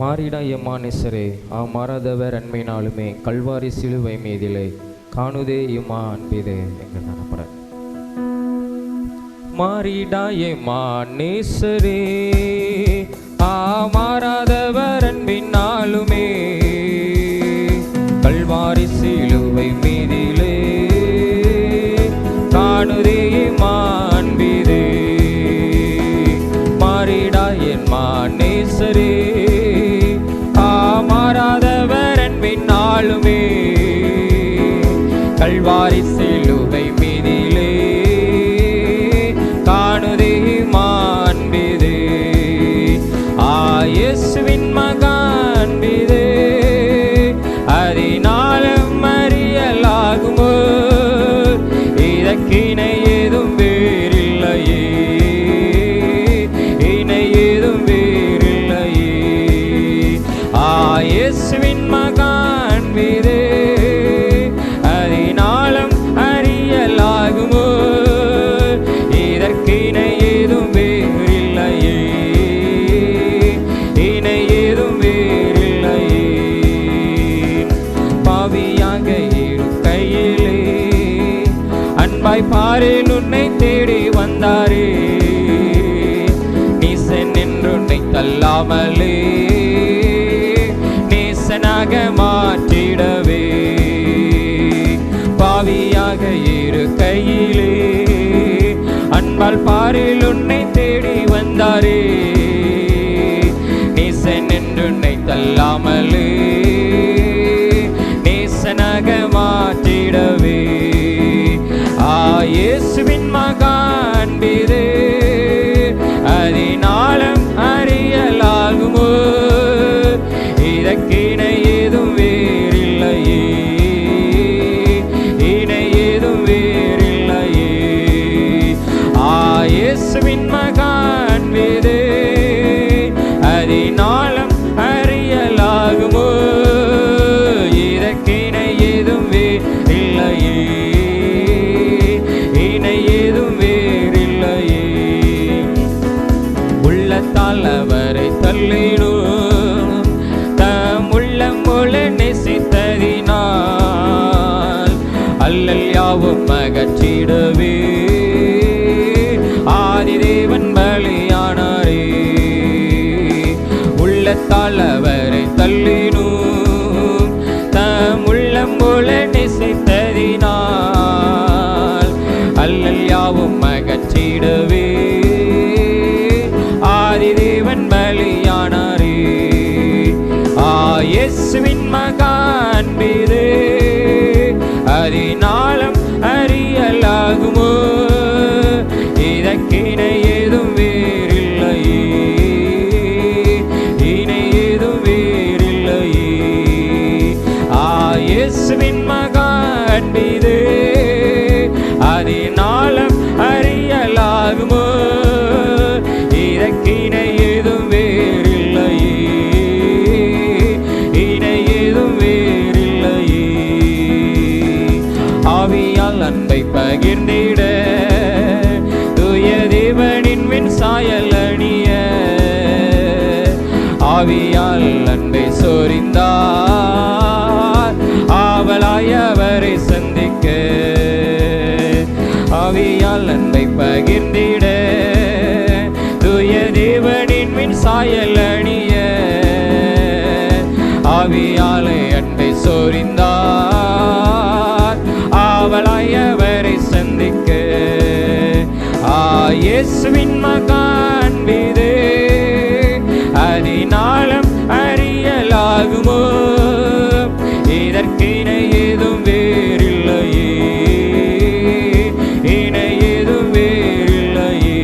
மாறிடா எம்மானேசரே மாறாதவர் அன்மையினாலுமே கல்வாரி சிலுவை மீதிலே காணுதே இம்மா அன்பிதே எங்கள் தானப்பட. மாறிடா எம்மானேசரே மாறாதவர் அன்பினாலுமே கல்வாரி சிலுவை மீதிலே காணுதே இம்மா அன்பிதே. மாறிடா எம்மானேசரே மாறாதவர் அன்பினாலுமே கல்வாரி சிலுவை மீதிலே காணுதே இம்மா அன்பிதே. இயேசுவின் மகா அன்பிதே அதனாலும் அறியலாகுமோ இதற்கிணை ஏதும் வேறில்லையே இணை ஏதும் வேறில்லையே. இயேசுவின் மகா அன்பிதே அதனாலும் அறியலாகுமோ இதற்கிணை ஏதும் வேறில்லையே இணை ஏதும் வேறில்லையே. பாவியாக இருக்கையிலே அன்பாய் பாரில் உன்னை தேடி வந்தாரே நீசன் என்று உன்னை தள்ளாமலே நேசனாக மாற்றிடவே. பாவியாக இருக்கையிலே அன்பால் பாரில் உன்னை தேடி வந்தாரே நேசன் என்று உன்னை தள்ளாமலே நேசனாக மாற்றிடவே. இயேசுவின் மகா அன்பிதே அதனாலும் அறியலாகுமோ இதற்கிணை ஏதும் வேறில்லையே இணை ஏதும் வேறில்லையே. இயேசுவின் மகா அன்பிதே அதனாலும் அறியலாகுமோ இதற்கிணை ஏதும் வேறில்லையே இணை ஏதும் வேறில்லையே. உள்ளத்தால் அவரை தள்ளினோம் தம் உள்ளம் போல நேசித்ததினால் அல்லல் யாவும் அகற்றிடவே ஆதிதேவன் பலியானாரே. உள்ளத்தால் அவரை தள்ளினோம் தம் உள்ளம் போல நேசித்ததினால் அல்லல் யாவும் அகற்றிடவே ஆதிதேவன் பலியானாரே. இயேசுவின் மகா அன்பிதே அதனாலும் அறியலாகுமோ இதற்கிணை ஏதும் வேறில்லையே இணை ஏதும் வேறில்லையே. இயேசுவின் மகா அன்பிதே அதனாலும் அறியலாகுமோ இதற்கிணை ஏதும் வேறில்லையே இணை ஏதும் வேறில்லையே. ஆவியால் அன்பை பகிர்ந்திட தூய தேவனின் விண் சாயல் அணிய ஆவியால் அன்பை சொரிந்தார் ஆவலாய் அவரை சந்திக்க. ஆவியால் அன்பை பகிர்ந்திட தூய தேவனின் விண் சாயல் அணிய ஆவியாலே அன்பை சொரிந்தார் ஆவலாய் அவரை சந்திக்க. இயேசுவின் மகா அன்பிதே அதனாலும் அறியலாகுமோ இதற்கிணை ஏதும் வேறில்லையே இணை ஏதும் வேறில்லையே.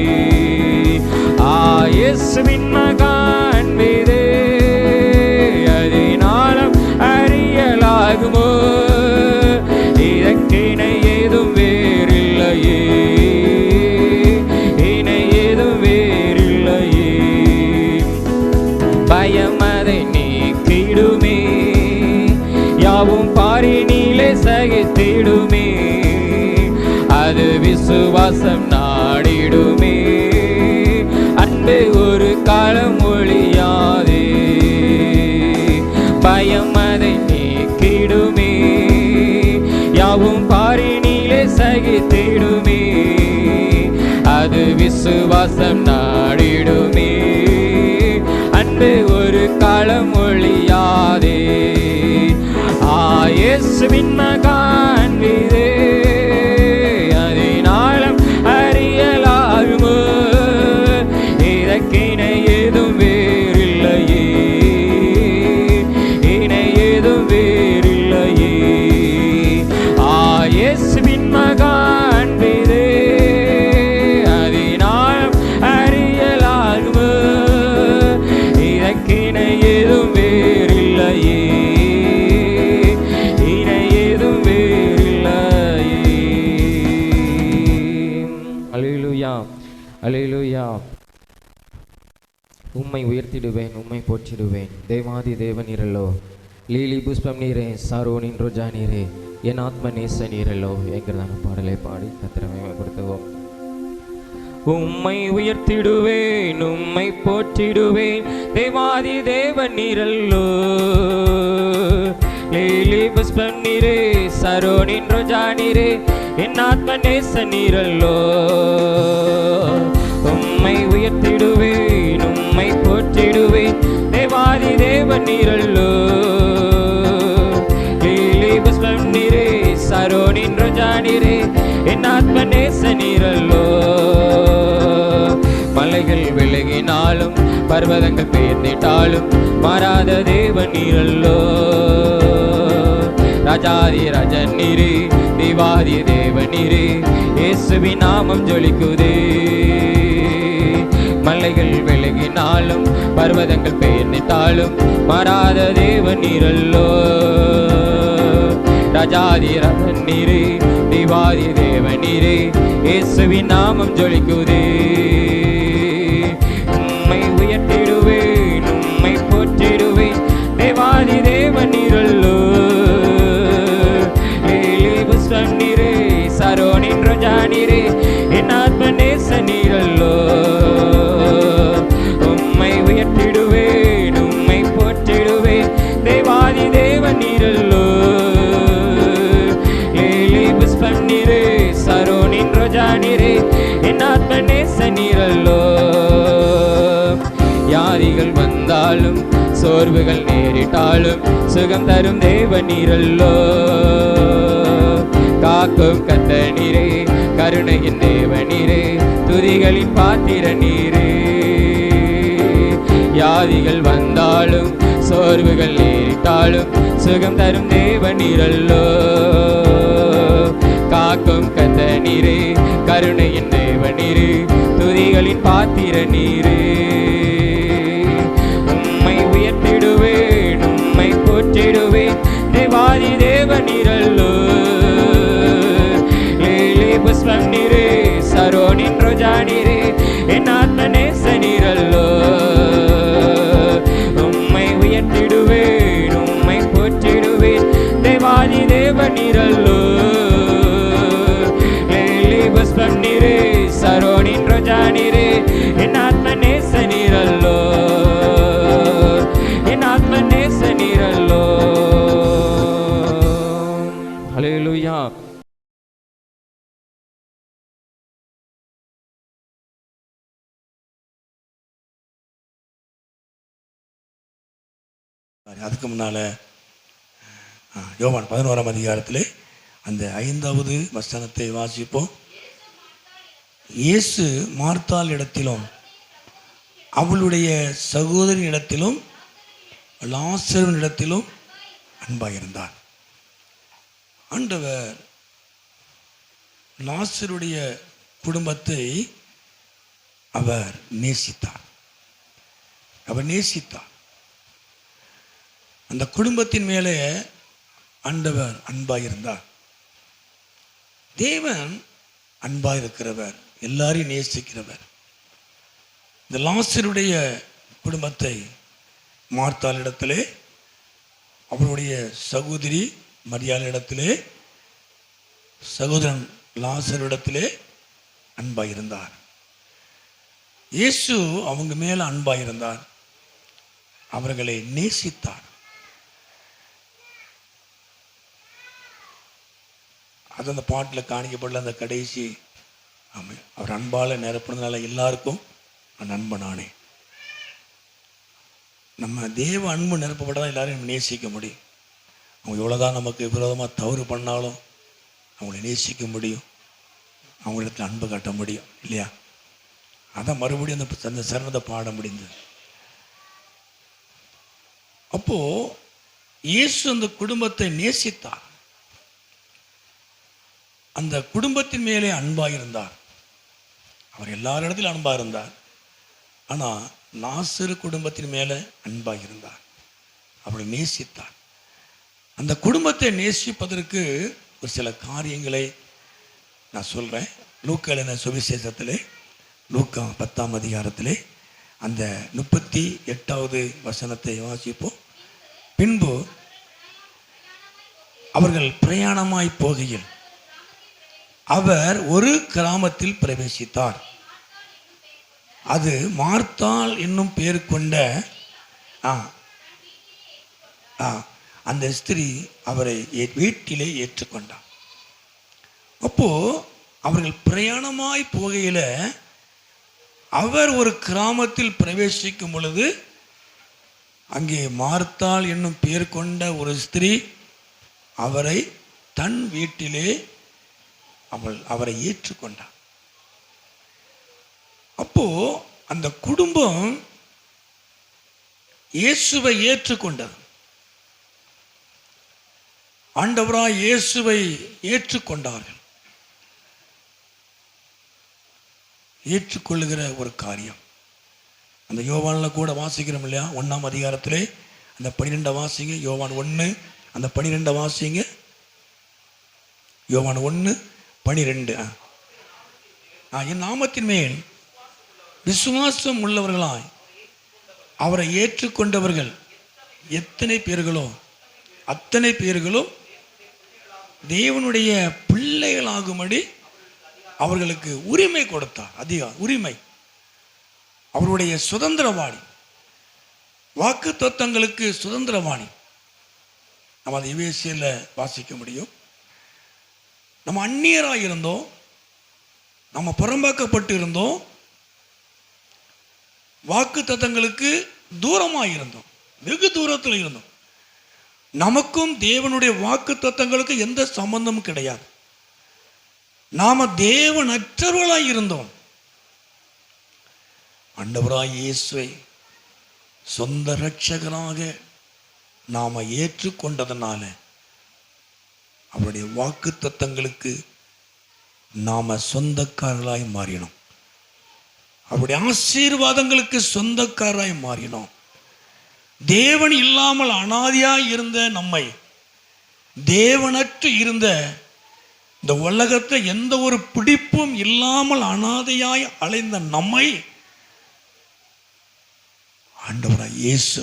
இயேசுவின் மகா அன்பிதே அதனாலும் அறியலாகுமோ இதற்கிணை ஏதும் வேறில்லையே இணை ஏதும் வேறில்லையே. பயம் அதை நீக்கிடுமே யாவும் பாரினிலே சகித்திடுமே அது விசுவாசம் நாடிடுமே அன்பு ஒரு காலம் ஒழியாதே. மாயம் அதை நீக்கிடுமே, யாவும் பாரினிலே சகித்திடுமே, அது விசுவாசம் நாடிடுமே, அன்பு ஒரு காலம் ஒழியாதே. இயேசுவின் மகான் வீதே, அதினாலும் அறியலாகுமோ, இதற்கிணை ஏதும் வேறில்லையே, இணை ஏதும் வேறில்லையே. இயேசுவின் மகான் வீதே, அதினாலும் அறியலாகுமோ, இதற்கிணை ஏதும் வேறில்லையே, இணை ஏதும் வேறில்லையே. அல்லேலூயா, அல்லேலூயா. உம்மை உயர்த்திடுவேன், உம்மை போற்றிடுவேன். தேவாதி தேவ நீரல்லோ, லீலி புஷ்பம் நீரே, சாரோனின் ரோஜா நீரே, என் ஆத்ம நேச நீரல்லோ என்கிறதான பாடலை பாடி கர்த்தரை மகிமைப்படுத்துவோம். உம்மை உயர்த்திடுவேன், உம்மை போற்றிடுவேன். தேவாதி தேவ நீரல்லோ, லீலி புஷ்பம் நீரே, சாரோனின் ரோஜா நீரே, என் ஆத்ம நேச நீரல்லோ. உம்மை உயர்த்திடுவேன், உம்மை போற்றிடுவேன். தேவாதி தேவ நீரல்லோ, லீலி புஷ்பம் நீரே, சாரோனின் ரோஜா நீரே, என் ஆத்ம நேச நீரல்லோ. மலைகள் விலகினாலும் பர்வதங்கள் பெயர்ந்திட்டாலும் மாறாத தேவ நீரல்லோ. ராஜாதி ராஜன் நீரே, தேவாதி தேவ நீரே, இயேசுவின் நாமம் ஜொலிக்குதே. மலைகள் விலகினாலும் பர்வதங்கள் பெயர்ந்திட்டாலும் மாறாத தேவ நீரல்லோ. ராஜாதி ராஜன் நீரே, தேவாதி தேவ நீரே, இயேசுவின் நாமம் ஜொலிக்குதே. உம்மை உயர்த்திடுவேன், உம்மை போற்றிடுவேன். தேவாதி தேவ நீரல்லோ, லீலி புஷ்பம் நீரே, சாரோனின் ரோஜா நீரே, என் ஆத்ம நேச நீரல்லோ. உம்மை உயர்த்திடுவேன், உம்மை போற்றிடுவேன். தேவாதி தேவ நீரல்லோ, லீலி புஷ்பம் நீரே, சாரோனின் ரோஜா நீரே, என் ஆத்ம நேச நீரல்லோ. யாரிகள் வந்தாலும் சோர்வுகள் நேரிட்டாலும் சுகம் தரும் தேவ நீரல்லோ. காக்கும் கர்த்த நீரே, கருணையின் தேவ நீரே, துதிகளின் பாத்திர நீரே. யாதிகள் வந்தாலும் சோர்வுகள் நேரிட்டாலும் சுகம் தரும் தேவ நீரல்லோ. காக்கும் கர்த்த நீரே, கருணையின் தேவ நீரே, துதிகளின் பாத்திர நீரே. உம்மை உயர்த்திடுவேன், உம்மை போற்றிடுவேன். தேவாதி தேவ நீரல்லோ, லீலி புஷ்பம் நீரே, சாரோனின் ரோஜா நீரே, என் ஆத்ம நேச நீரல்லோ. உம்மை உயர்த்திடுவேன், உம்மை போற்றிடுவேன். தேவாதி தேவ நீரல்லோ, லீலி புஷ்பம் நீரே, சாரோனின் ரோஜா நீரே, என் ஆத்ம நேச நீரல்லோ, என் ஆத்ம நேச நீரல்லோ. அல்லேலூயா. அதுக்கு முன்னால யோவான் 11ஆம் அதிகாரத்திலே அந்த 5வது வசனத்தை வாசிப்போம். இயேசு மார்த்தாள் இடத்திலும் அவளுடைய சகோதரி இடத்திலும் லாசருவின் இடத்திலும் அன்பாயிருந்தார். ஆண்டவர் லாசருடைய குடும்பத்தை அவர் நேசித்தார். அந்த குடும்பத்தின் மேலே ஆண்டவர் அன்பாயிருந்தார். தேவன் அன்பாயிருக்கிறவர், எல்லாரையும் நேசிக்கிறவர். இந்த லாசருடைய குடும்பத்தை மார்த்தாள் இடத்திலே, அவருடைய சகோதரி மரியாள் இடத்திலே, சகோதரன் லாசரிடத்திலே அன்பாயிருந்தார். இயேசு அவங்க மேல அன்பாயிருந்தார், அவர்களை நேசித்தார். அது அந்த பாட்டில் காணிக்கப்படல அந்த கடைசி. ஆமாம், அவர் அன்பால் நிரப்புனதுனால எல்லாருக்கும் நண்பனானே. நம்ம தேவ அன்பு நிரப்பப்பட்டால் எல்லாரையும் நேசிக்க முடியும். அவங்க எவ்வளோதான் நமக்கு விரோதமாக தவறு பண்ணாலும் அவங்கள நேசிக்க முடியும், அவங்களிடத்தில் அன்பு காட்ட முடியும் இல்லையா? அதான் மறுபடியும் அந்த சரணத்தை பாட முடிந்தது. அப்போ இயேசு அந்த குடும்பத்தை நேசித்தார், அந்த குடும்பத்தின் மேலே அன்பாக இருந்தார். அவர் எல்லாரிடத்திலும் அன்பாக இருந்தார். ஆனால் லாசரு குடும்பத்தின் மேலே அன்பாக இருந்தார், அவரை நேசித்தார். அந்த குடும்பத்தை நேசிப்பதற்கு ஒரு சில காரியங்களை நான் சொல்கிறேன். லூக்கா எழுதின சுவிசேஷத்திலே, லூக்கா 10ஆம் அதிகாரத்திலே அந்த 38வது வசனத்தை வாசிப்போம். பின்பு அவர்கள் பிரயாணமாய் போகையில் அவர் ஒரு கிராமத்தில் பிரவேசித்தார். அது மார்த்தாள் என்னும் பேர் கொண்ட அந்த ஸ்திரீ அவரை வீட்டிலே ஏற்றுக்கொண்டார். அப்போ அவர்கள் பிரயாணமாய் போகையில அவர் ஒரு கிராமத்தில் பிரவேசிக்கும் பொழுது அங்கே மார்த்தாள் என்னும் பேர் கொண்ட ஒரு ஸ்திரீ அவரை தன் வீட்டிலே அவரை ஏற்றுக்கொண்டார். அப்போ அந்த குடும்பம் இயேசுவை ஏற்றுக்கொண்டது. ஆண்டவராய் இயேசுவை ஏற்றுக்கொண்டார்கள். ஏற்றுக்கொள்ளுகிற ஒரு காரியம் அந்த யோவானில் கூட வாசிக்கிறோம் இல்லையா? 1ஆம் அதிகாரத்திலே அந்த 12 வாசிங்க. யோவான் 1 அந்த 12 வாசிங்க. யோவான் 1:12. என் நாமத்தின் மேல் விசுவாசம் உள்ளவர்களாய் அவரை ஏற்றுக்கொண்டவர்கள் எத்தனை பேர்களோ அத்தனை பேர்களும் தேவனுடைய பிள்ளைகளாகும்படி அவர்களுக்கு உரிமை கொடுத்தார். அதிகாரம், உரிமை, அவருடைய சுதந்திரவாணி, வாக்கு தத்தங்களுக்கு சுதந்திரவாணி. நம்ம அதை எபேசியர்ல வாசிக்க முடியும். நம்ம அந்நியராக இருந்தோம், நம்ம புறம்பாக்கப்பட்டு இருந்தோம், வாக்கு தத்தங்களுக்கு தூரமாக இருந்தோம், வெகு தூரத்தில் இருந்தோம். நமக்கும் தேவனுடைய வாக்கு தத்தங்களுக்கு எந்த சம்பந்தமும் கிடையாது. நாம தேவனற்றவர்களாய் இருந்தோம். ஆண்டவராய் இயேசுவை சொந்த இரட்சகராக நாம ஏற்றுக்கொண்டதனால அவருடைய வாக்கு தத்தங்களுக்கு நாம சொந்தக்காரர்களாய் மாறினோம். அவருடைய ஆசீர்வாதங்களுக்கு சொந்தக்காரராய் மாறினோம். தேவன் இல்லாமல் அனாதியாய் இருந்த நம்மை, தேவனற்று இருந்த இந்த உலகத்தை எந்த ஒரு பிடிப்பும் இல்லாமல் அனாதையாய் அலைந்த நம்மை ஆண்டவராய் இயேசு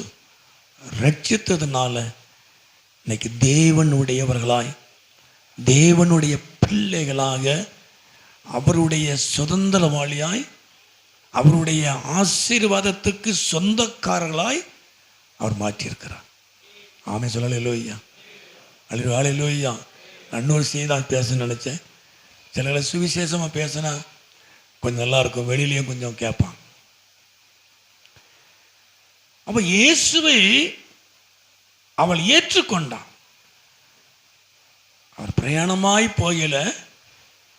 ரட்சித்ததுனால இன்னைக்கு தேவனுடையவர்களாய், தேவனுடைய பிள்ளைகளாக, அவருடைய சுதந்திரவாளியாய், அவருடைய ஆசீர்வாதத்துக்கு சொந்தக்காரர்களாய் அவர் மாற்றியிருக்கிறார். ஆமென் சொல்லல. அல்லேலூயா, அல்லேலூயா. இன்னொரு செய்தி பேசணும்னு நினச்சேன். சில சுவிசேஷமாக பேசினா கொஞ்சம் நல்லா இருக்கும், வெளியிலையும் கொஞ்சம் கேட்பான். அப்ப இயேசுவை அவள் ஏற்றுக்கொண்டான். அவர் பிரயாணமாய் போகல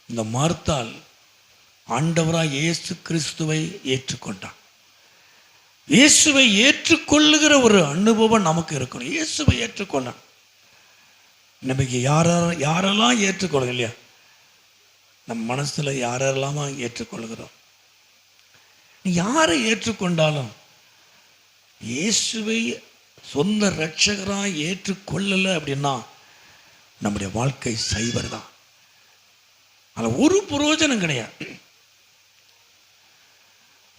இந்த மார்த்தாள் ஆண்டவராய் இயேசு கிறிஸ்துவை ஏற்றுக்கொண்டான். இயேசுவை ஏற்றுக்கொள்ளுகிற ஒரு அனுபவம் நமக்கு இருக்கணும். இயேசுவை ஏற்றுக்கொள்ள நமக்கு யாரெல்லாம் ஏற்றுக்கொள்ளுங்க இல்லையா? நம் மனசுல யாரெல்லாமா ஏற்றுக்கொள்கிறோம். யாரை ஏற்றுக்கொண்டாலும் இயேசுவை சொந்த இரட்சகராய் ஏற்றுக்கொள்ளலை அப்படின்னா நம்முடைய வாழ்க்கை சைவர் தான். அதில் ஒரு பிரயோஜனம் கிடையாது.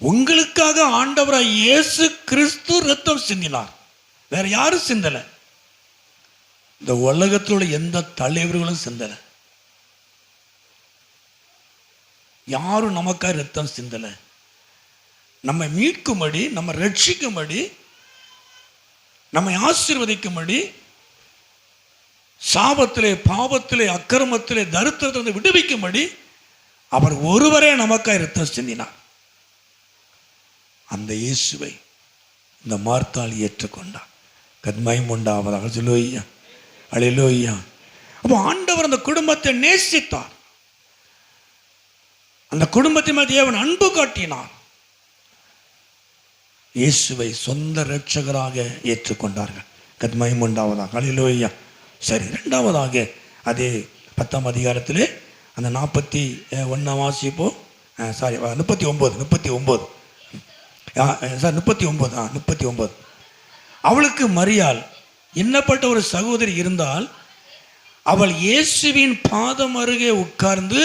உங்களுக்காக ஆண்டவராய் இயேசு கிறிஸ்து ரத்தம் சிந்தினார், வேற யாரும் சிந்தல. இந்த உலகத்தோட எந்த தலைவர்களும் சிந்தல. யாரும் நமக்காக ரத்தம் சிந்தல. நம்மை மீட்கும்படி, நம்ம ரட்சிக்கும்படி, நம்மை ஆசீர்வதிக்கும்படி சாபத்திலே, பாவத்திலே, அக்கிரமத்திலே, தரித்திரத்திலிருந்து விடுவிக்கும்படி அவர் ஒருவரே நமக்காய் இரத்தம் சிந்தினார். அந்த இயேசுவை இந்த மார்த்தாள் ஏற்றுக்கொண்டார். கத்மயம் உண்டாவதாக. அல்லேலூயா, அல்லேலூயா. அப்போ ஆண்டவர் அந்த குடும்பத்தை நேசித்தார். அந்த குடும்பத்தின் மேல் தேவன் அன்பு காட்டினார். இயேசுவை சொந்த இரட்சகராக ஏற்றுக்கொண்டார்கள். கத்மயம் உண்டாவதாக. அல்லேலூயா. சரி, இரண்டாவதாக அதே 10ஆம் அதிகாரத்திலே அந்த 41 வாசிப்போம். Sorry, 39 sir 39. அவளுக்கு மரியாள் என்னப்பட்ட ஒரு சகோதரி இருந்தால், அவள் இயேசுவின் பாதம் அருகே உட்கார்ந்து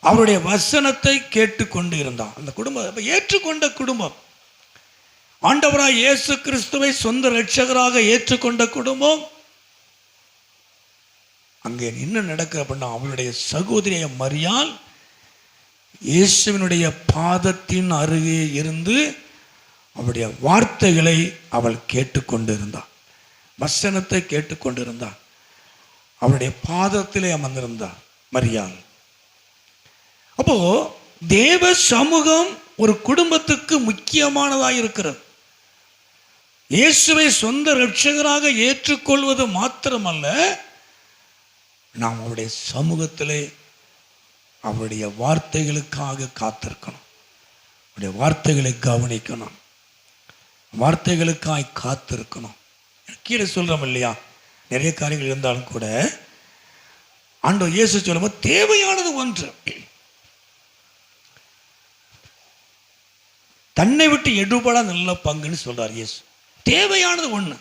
அவருடைய வசனத்தை கேட்டுக்கொண்டு இருந்தாள். அந்த குடும்பம் ஏற்றுக்கொண்ட குடும்பம், ஆண்டவராய் இயேசு கிறிஸ்துவை சொந்த இரட்சகராக ஏற்றுக்கொண்ட குடும்பம். அங்கே என்ன நடக்குது அப்படின்னா, அவளுடைய சகோதரிய மரியாள் இயேசுவினுடைய பாதத்தின் அருகே இருந்து அவருடைய வார்த்தைகளை அவள் கேட்டுக்கொண்டு இருந்தாள். வசனத்தை கேட்டுக்கொண்டு இருந்தாள். அவருடைய பாதத்திலே அமர்ந்திருந்தார் மரியாள். அப்போ தேவ சமூகம் ஒரு குடும்பத்துக்கு முக்கியமானதாக இருக்கிறது. இயேசுவை சொந்த இரட்சகராக ஏற்றுக்கொள்வது மாத்திரமல்ல, நாம் அவருடைய சமூகத்திலே அவருடைய வார்த்தைகளுக்காக காத்திருக்கணும். அவருடைய வார்த்தைகளை கவனிக்கணும். வார்த்தைகளுக்காக காத்திருக்கணும். கீழே சொல்றோம் இல்லையா, நிறைய காரியங்கள் இருந்தாலும் கூட ஆண்டவர் இயேசு சொல்லும்போது தேவையானது ஒன்று, தன்னை விட்டு எடுபட நல்ல பங்குன்னு சொல்றார் இயேசு. தேவையானது ஒன்று.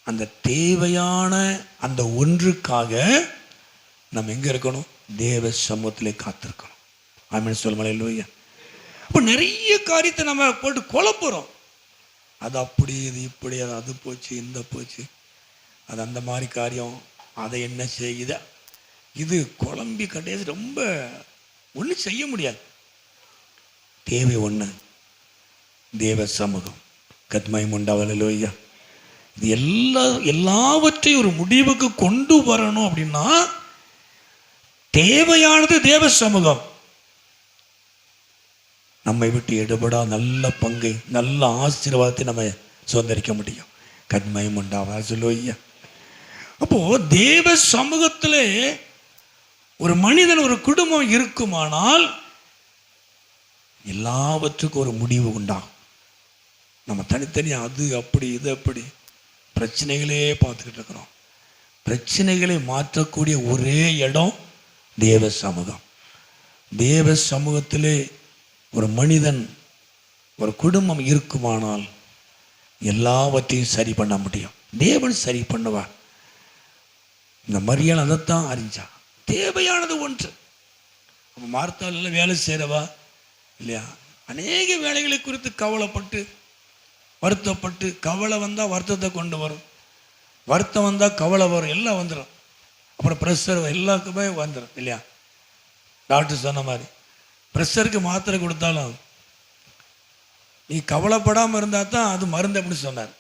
அந்த தேவையான அந்த ஒன்றுக்காக நம்ம எங்க இருக்கணும்? தேவ சமூகத்திலே காத்திருக்கணும். ஆமென் சொல்லுங்க. அல்லேலூயா. அப்போ நிறைய காரியத்தை நம்ம போட்டு குழப்புறோம். அது அப்படி, இது இப்படி, அது போச்சு, இந்த போச்சு, அது அந்த மாதிரி காரியம், அதை என்ன செய்யுத, இது குழம்பி கடைசி ரொம்ப ஒன்றும் செய்ய முடியாது. தேவை ஒன்று, தேவ சமூகம். கத்மயம் உண்டாவதாக. அல்லேலூயா. இது எல்லாவற்றையும் ஒரு முடிவுக்கு கொண்டு வரணும் அப்படின்னா தேவையானது தேவ சமூகம். நம்மை விட்டு எடுபடா நல்ல பங்கை, நல்ல ஆசீர்வாதத்தை நம்ம சுதந்திரிக்க முடியும். கத்மயம் உண்டாவதாக. அல்லேலூயா. அப்போ தேவ சமூகத்திலே ஒரு மனிதன், ஒரு குடும்பம் இருக்குமானால் எல்லாவற்றுக்கும் ஒரு முடிவு உண்டாகும். நம்ம தனித்தனியாக அது அப்படி, இது அப்படி பிரச்சனைகளே பார்த்துக்கிட்டு இருக்கிறோம். பிரச்சனைகளை மாற்றக்கூடிய ஒரே இடம் தேவ சமூகம். தேவ சமூகத்திலே ஒரு மனிதன், ஒரு குடும்பம் இருக்குமானால் எல்லாவற்றையும் சரி பண்ண முடியும். தேவன் சரி பண்ணுவார். இந்த மரியாள் அதைத்தான் அறிஞ்சா. தேவையானது ஒன்று. அப்போ மார்த்தாள் வேலை செய்கிறவா இல்லையா, அநேக வேலைகளை குறித்து கவலைப்பட்டு வருத்தப்பட்டு, கவலை வந்தால் வருத்தத்தை கொண்டு வரும், வருத்தம் வந்தால் கவலை வரும், எல்லாம் வந்துடும். அப்புறம் ப்ரெஷர் எல்லாருக்குமே வந்துடும் இல்லையா. டாக்டர் சொன்ன மாதிரி ப்ரெஷருக்கு மாத்திரை கொடுத்தாலும் நீ கவலைப்படாமல் இருந்தால் தான் அது மருந்து அப்படின்னு சொன்னார்.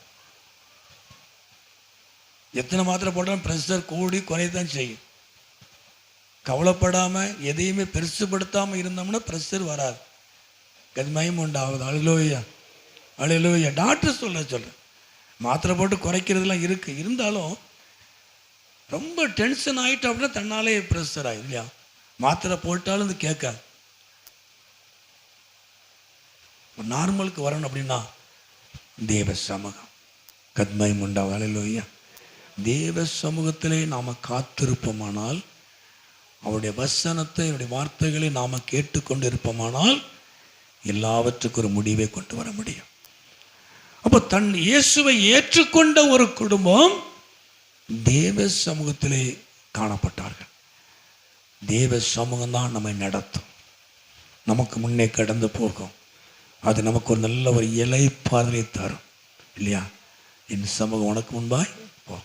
எத்தனை மாத்திரை போட்டாலும் ப்ரெஷர் கூடி குறையத்தான் செய்யும். கவலைப்படாமல் எதையுமே பெருசுப்படுத்தாமல் இருந்தோம்னா ப்ரெஷர் வராது. கத்மயம் உண்டாவது. அல்லேலூயா, அல்லேலூயா. டாக்டர் சொல்கிறேன், மாத்திரை போட்டு குறைக்கிறதுலாம் இருக்குது. இருந்தாலும் ரொம்ப டென்ஷன் ஆகிட்டு அப்படின்னா தன்னாலே ப்ரெஷர் ஆகிடும் இல்லையா. மாத்திரை போட்டாலும் இது கேட்காது. நார்மலுக்கு வரணும் அப்படின்னா தேவ சமூகம். கத்மயம் உண்டாவது. அல்லேலூயா. தேவ சமூகத்திலே நாம் காத்திருப்போமானால், அவருடைய வசனத்தை, அவருடைய வார்த்தைகளை நாம் கேட்டுக்கொண்டு இருப்போமானால் எல்லாவற்றுக்கும் ஒரு முடிவை கொண்டு வர முடியும். அப்போ தன் இயேசுவை ஏற்றுக்கொண்ட ஒரு குடும்பம் தேவ சமூகத்திலே காணப்பட்டார்கள். தேவ சமூகம் தான் நம்மை நடத்தும், நமக்கு முன்னே கடந்து போகும். அது நமக்கு ஒரு நல்ல ஒரு இலைப்பாறுதலை தரும் இல்லையா. என் சமூகம் உனக்கு முன்பாய் போ,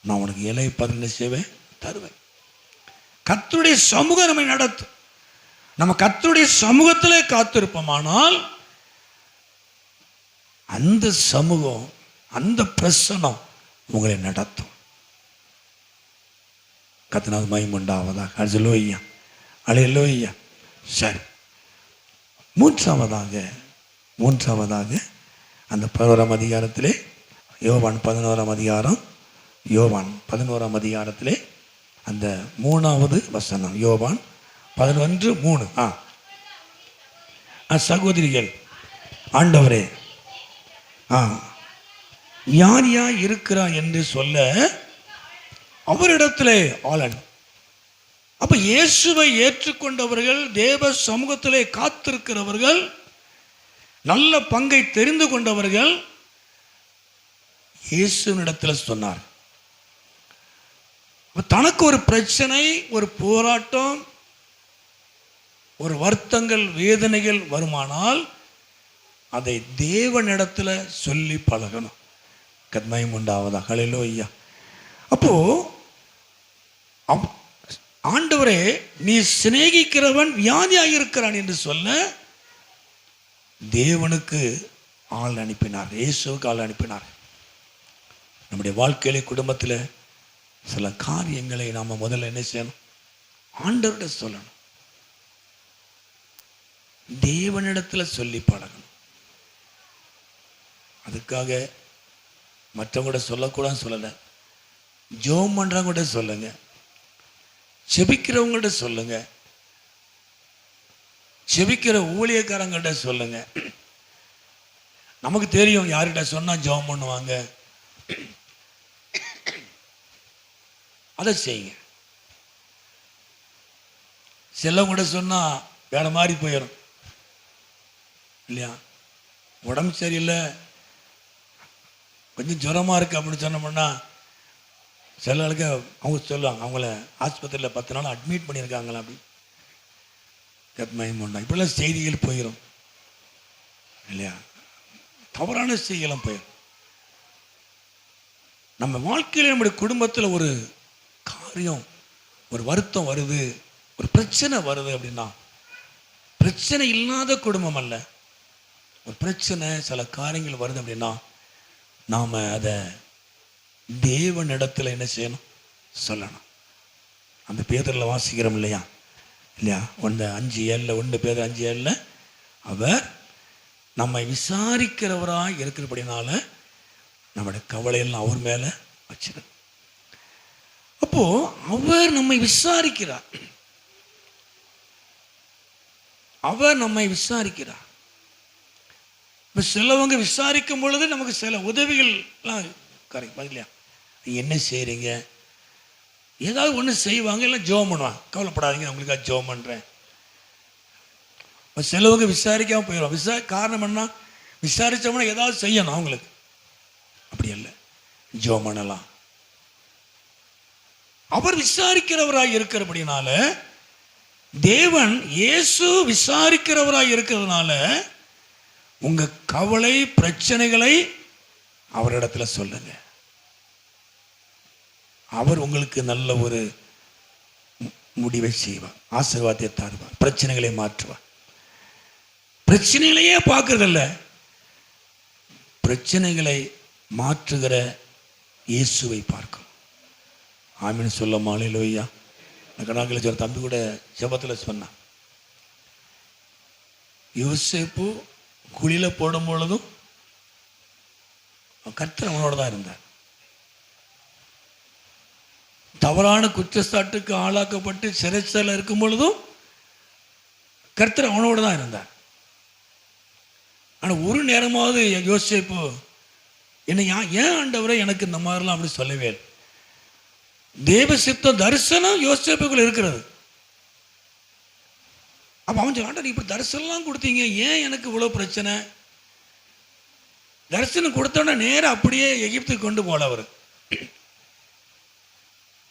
நான் உனக்கு இலைப்பாறுதலை செய்வேன், தருவேன். கர்த்தருடைய சமூகம் நம்மை நடத்தும். நம்ம கர்த்தருடைய சமூகத்திலே காத்திருப்போமானால் அந்த சமூகம், அந்த பிரசனம் உங்களை நடத்தும். கர்த்தருக்கு மகிமை உண்டாவதாக. ஹல்லேலூயா, ஹல்லேலூயா. சரி, மூன்றாவதாக அந்த 11ஆம் அதிகாரத்திலே யோவான் 11ஆம் அதிகாரம், யோவான் 11ஆம் அதிகாரத்திலே அந்த 3வது வசனம், யோவான் 11:3. சகோதரிகள், ஆண்டவரே ஞானியா இருக்கிறார் என்று சொல்ல அவரிடத்திலே ஆளன். அப்ப இயேசுவை ஏற்றுக்கொண்டவர்கள், தேவ சமூகத்திலே காத்திருக்கிறவர்கள், நல்ல பங்கை தெரிந்து கொண்டவர்கள் இயேசுவினிடத்தில் சொன்னார். தனக்கு ஒரு பிரச்சனை, ஒரு போராட்டம், ஒரு வருத்தங்கள், வேதனைகள் வருமானால் அதை தேவனிடத்தில் சொல்லி பழகணும். கர்த்தருக்கு உண்டாவதாக. ஹல்லேலூயா. அப்போ ஆண்டவரே நீ சிநேகிக்கிறவன் வியாதியாக இருக்கிறான் என்று சொல்ல தேவனுக்கு ஆள் அனுப்பினார், இயேசுவுக்கு ஆள் அனுப்பினார். நம்முடைய வாழ்க்கையிலே, குடும்பத்தில் சில காரியங்களை நாம் முதல்ல என்ன செய்யணும்? ஆண்டவர்கிட்ட சொல்லணும், தேவனிடத்தில் சொல்லி பழகணும். அதுக்காக மற்றவங்க சொல்லக்கூடாது சொல்லலை, ஜெபம் பண்ணுறவங்கள்ட்ட சொல்லுங்க, செபிக்கிறவங்கள்ட்ட சொல்லுங்க, செபிக்கிற ஊழியக்காரங்கள்ட்ட சொல்லுங்க. நமக்கு தெரியும் யார்கிட்ட சொன்னா ஜெபம் பண்ணுவாங்க, அதை செய்யுங்க. சிலவங்கள்ட்ட சொன்னா வேற மாதிரி போயிடும் இல்லையா? உடம்பு சரியில்லை, கொஞ்சம் ஜுரமா இருக்கு அப்படின்னு சொன்னோம்னா சில ஆளுக்கு அவங்க சொல்லுவாங்க, அவங்கள ஆஸ்பத்திரியில் 10 நாள் அட்மிட் பண்ணியிருக்காங்களா அப்படி. இப்படிலாம் செய்திகள் போயிடும் இல்லையா? தவறான செய்திகளும் போயிடும். நம்ம வாழ்க்கையில், நம்முடைய குடும்பத்தில் ஒரு காரியம், ஒரு வருத்தம் வருது, ஒரு பிரச்சனை வருது அப்படின்னா, பிரச்சனை இல்லாத குடும்பம் அல்ல. ஒரு பிரச்சனை, சில காரியங்கள் வருது அப்படின்னா நாம் அதை தேவனிடத்தில் என்ன செய்யணும்? சொல்லணும். அந்த பேதுருல வாசிக்கிறோம் இல்லையா? 1:5 1 பேதுரு 5:7 அவர் நம்மை விசாரிக்கிறவராக இருக்கிறபடினால நம்முடைய கவலையெல்லாம் அவர் மேலே வச்சிருக்க. அப்போ அவர் நம்மை விசாரிக்கிறார், அவர் நம்மை விசாரிக்கிறார். இப்போ சிலவங்க விசாரிக்கும் பொழுது நமக்கு சில உதவிகள்லாம் கிடைக்கும் இல்லையா? என்ன செய்கிறீங்க, ஏதாவது ஒன்று செய்வாங்க, இல்லை ஜெபம் பண்ணுவாங்க. கவலைப்படாதீங்க, அவங்களுக்காக ஜெபம் பண்ணுறேன். சிலவங்க விசாரிக்காமல் போயிடும். காரணம் என்ன? விசாரித்தோம்னா ஏதாவது செய்யணும் அவங்களுக்கு. அப்படி இல்லை, ஜெபம் பண்ணலாம். அவர் விசாரிக்கிறவராக இருக்கிறபடினால, தேவன் இயேசு விசாரிக்கிறவராக இருக்கிறதுனால உங்க கவலை, பிரச்சனைகளை அவரிடத்துல சொல்லுங்க. அவர் உங்களுக்கு நல்ல ஒரு முடிவை செய்வார், ஆசீர்வாதத்தை தருவார், பிரச்சனைகளை மாற்றுவார். பிரச்சனைகளையே பார்க்கறதில்ல, பிரச்சனைகளை மாற்றுகிற இயேசுவை பார்க்கும். ஆமீன் சொல்ல ஹல்லேலூயா. கணாக்கில் ஒரு தம்பி கூட ஜெபத்தில் சொன்னான், யோசேப்பு குழியில போடும் பொழுதும் கர்த்தர் அவனோட தான் இருந்தார். தவறான குற்றச்சாட்டுக்கு ஆளாக்கப்பட்டு சிறைச்சாலையில் இருக்கும் பொழுதும் கர்த்தர் அவனோட தான் இருந்தார். ஆனால் ஒரு நேரமாவது யோசேப்பு என்னை ஏன் ஆண்டவரை எனக்கு இந்த மாதிரிலாம் அப்படி சொல்லவே இல்லை. தேவ சித்த தரிசனம் யோசேப்புக்குள்ள இருக்கிறது. அப்போ அவன் சொல்ல, நீ இப்படி தரிசனம்லாம் கொடுத்தீங்க, ஏன் எனக்கு இவ்வளோ பிரச்சனை? தரிசனம் கொடுத்தோன்னா நேராக அப்படியே எகிப்துக்கு கொண்டு போகல. அவர்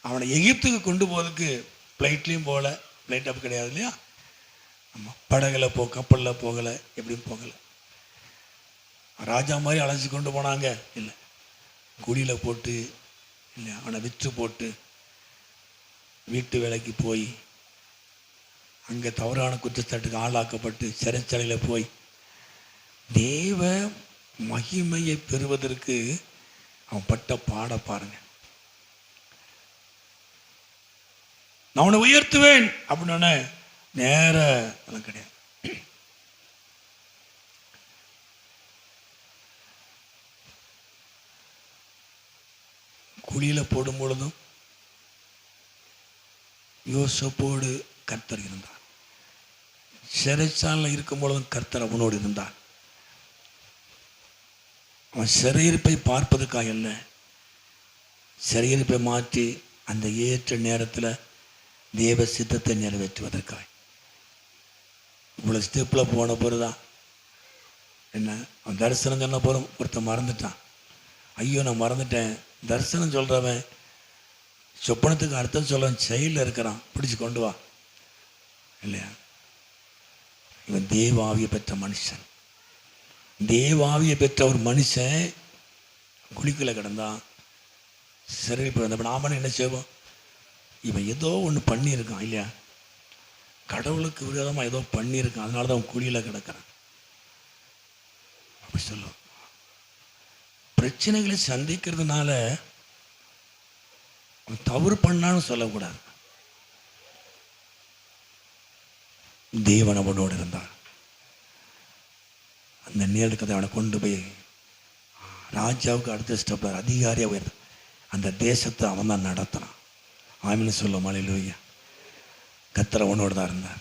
அவனை எகிப்துக்கு கொண்டு போகிறதுக்கு ஃப்ளைட்லேயும் போகல, ஃப்ளைட் அப்போ கிடையாது இல்லையா? ஆமாம், படகுல கப்பலில் போகலை, எப்படியும் போகலை. ராஜா மாதிரி அழைச்சி கொண்டு போனாங்க இல்லை, குடியில் போட்டு இல்லையா, அவனை விற்று போட்டு வீட்டு வேலைக்கு போய் அங்கே தவறான குற்றச்சாட்டுக்கு ஆளாக்கப்பட்டு சிறைச்சாலையில் போய் தேவ மகிமையை பெறுவதற்கு அவன் பட்ட பாட பாருங்க. நான் உன்னை உயர்த்துவேன் அப்படின்னு நேர அதெல்லாம் கிடையாது. குழியில போடும் பொழுதும் யோசேப்போடு கர்த்தர் இருந்தார். சிறைச்சாலையில் இருக்கும் பொழுதும் கர்த்தர் அவனோடு இருந்தார். அவன் சிறையிருப்பை பார்ப்பதற்காக அல்ல, சிறையிருப்பை மாற்றி அந்த ஏற்ற நேரத்தில் தேவ சித்தத்தை நிறைவேற்றுவதற்காக. இவ்வளோ ஸ்டெப்பில் போன பிறகுதான் என்ன, அவன் தரிசனம் சொன்ன போகிறோம் ஒருத்தன் மறந்துட்டான். ஐயோ நான் மறந்துட்டேன். தரிசனம் சொல்கிறவன் சொப்பனத்துக்கு அர்த்தம் சொல்றவன் செயலில் இருக்கிறான், பிடிச்சி கொண்டு வா இல்லையா. இவன் தேவாவியை பெற்ற மனுஷன். தேவாவியை பெற்ற ஒரு மனுஷன் குழிக்குள்ள கிடந்தான், சிறையில் போய் நாம என்ன செய்வோம், இவன் ஏதோ ஒன்று பண்ணியிருக்கான் இல்லையா, கடவுளுக்கு விரோதமாக ஏதோ பண்ணியிருக்கான், அதனால தான் அவன் குழியில் கிடக்கிறான் அப்படி சொல்லுவோம். பிரச்சனைகளை சந்திக்கிறதுனால அவன் தவறு பண்ணான்னு சொல்லக்கூடாது. தேவன் அவனோடு இருந்தார். அந்த நேரத்துக்கு அவனை கொண்டு போய் ராஜாவுக்கு அடுத்த ஸ்டெப்ல அதிகாரியாக உயர்ந்த அந்த தேசத்தை அவன் தான் நடத்தினான். ஆமின்னு சொல்லுவோம். அல்லேலூயா. கர்த்தர் அவனோடு தான் இருந்தார்.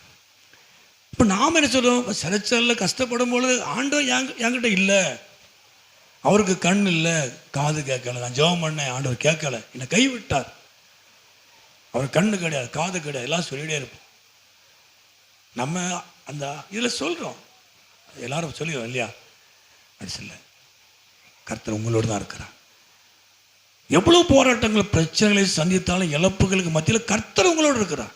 இப்போ நாம் என்ன சொல்லுவோம், சிறைச்சாலையில் கஷ்டப்படும் பொழுது ஆண்டவர் என்கிட்ட இல்லை, அவருக்கு கண் இல்லை, காது கேட்கல, நான் ஜெபம் பண்ணேன் ஆண்டவர் கேட்கல, என்னை கைவிட்டார், அவர் கண்ணு கிடையாது, காது கிடையாது, எல்லாம் சொல்லிகிட்டே இருப்போம். நம்ம அந்த இதில் சொல்கிறோம், எல்லாரும் சொல்லிடுவோம் இல்லையா. அப்படி சொல்ல, கர்த்தர் உங்களோடு தான் இருக்கிறார். எவ்வளோ போராட்டங்கள் பிரச்சனைகளை சந்தித்தாலும் இழப்புகளுக்கு மத்தியில் கர்த்தர் உங்களோடு இருக்கிறார்.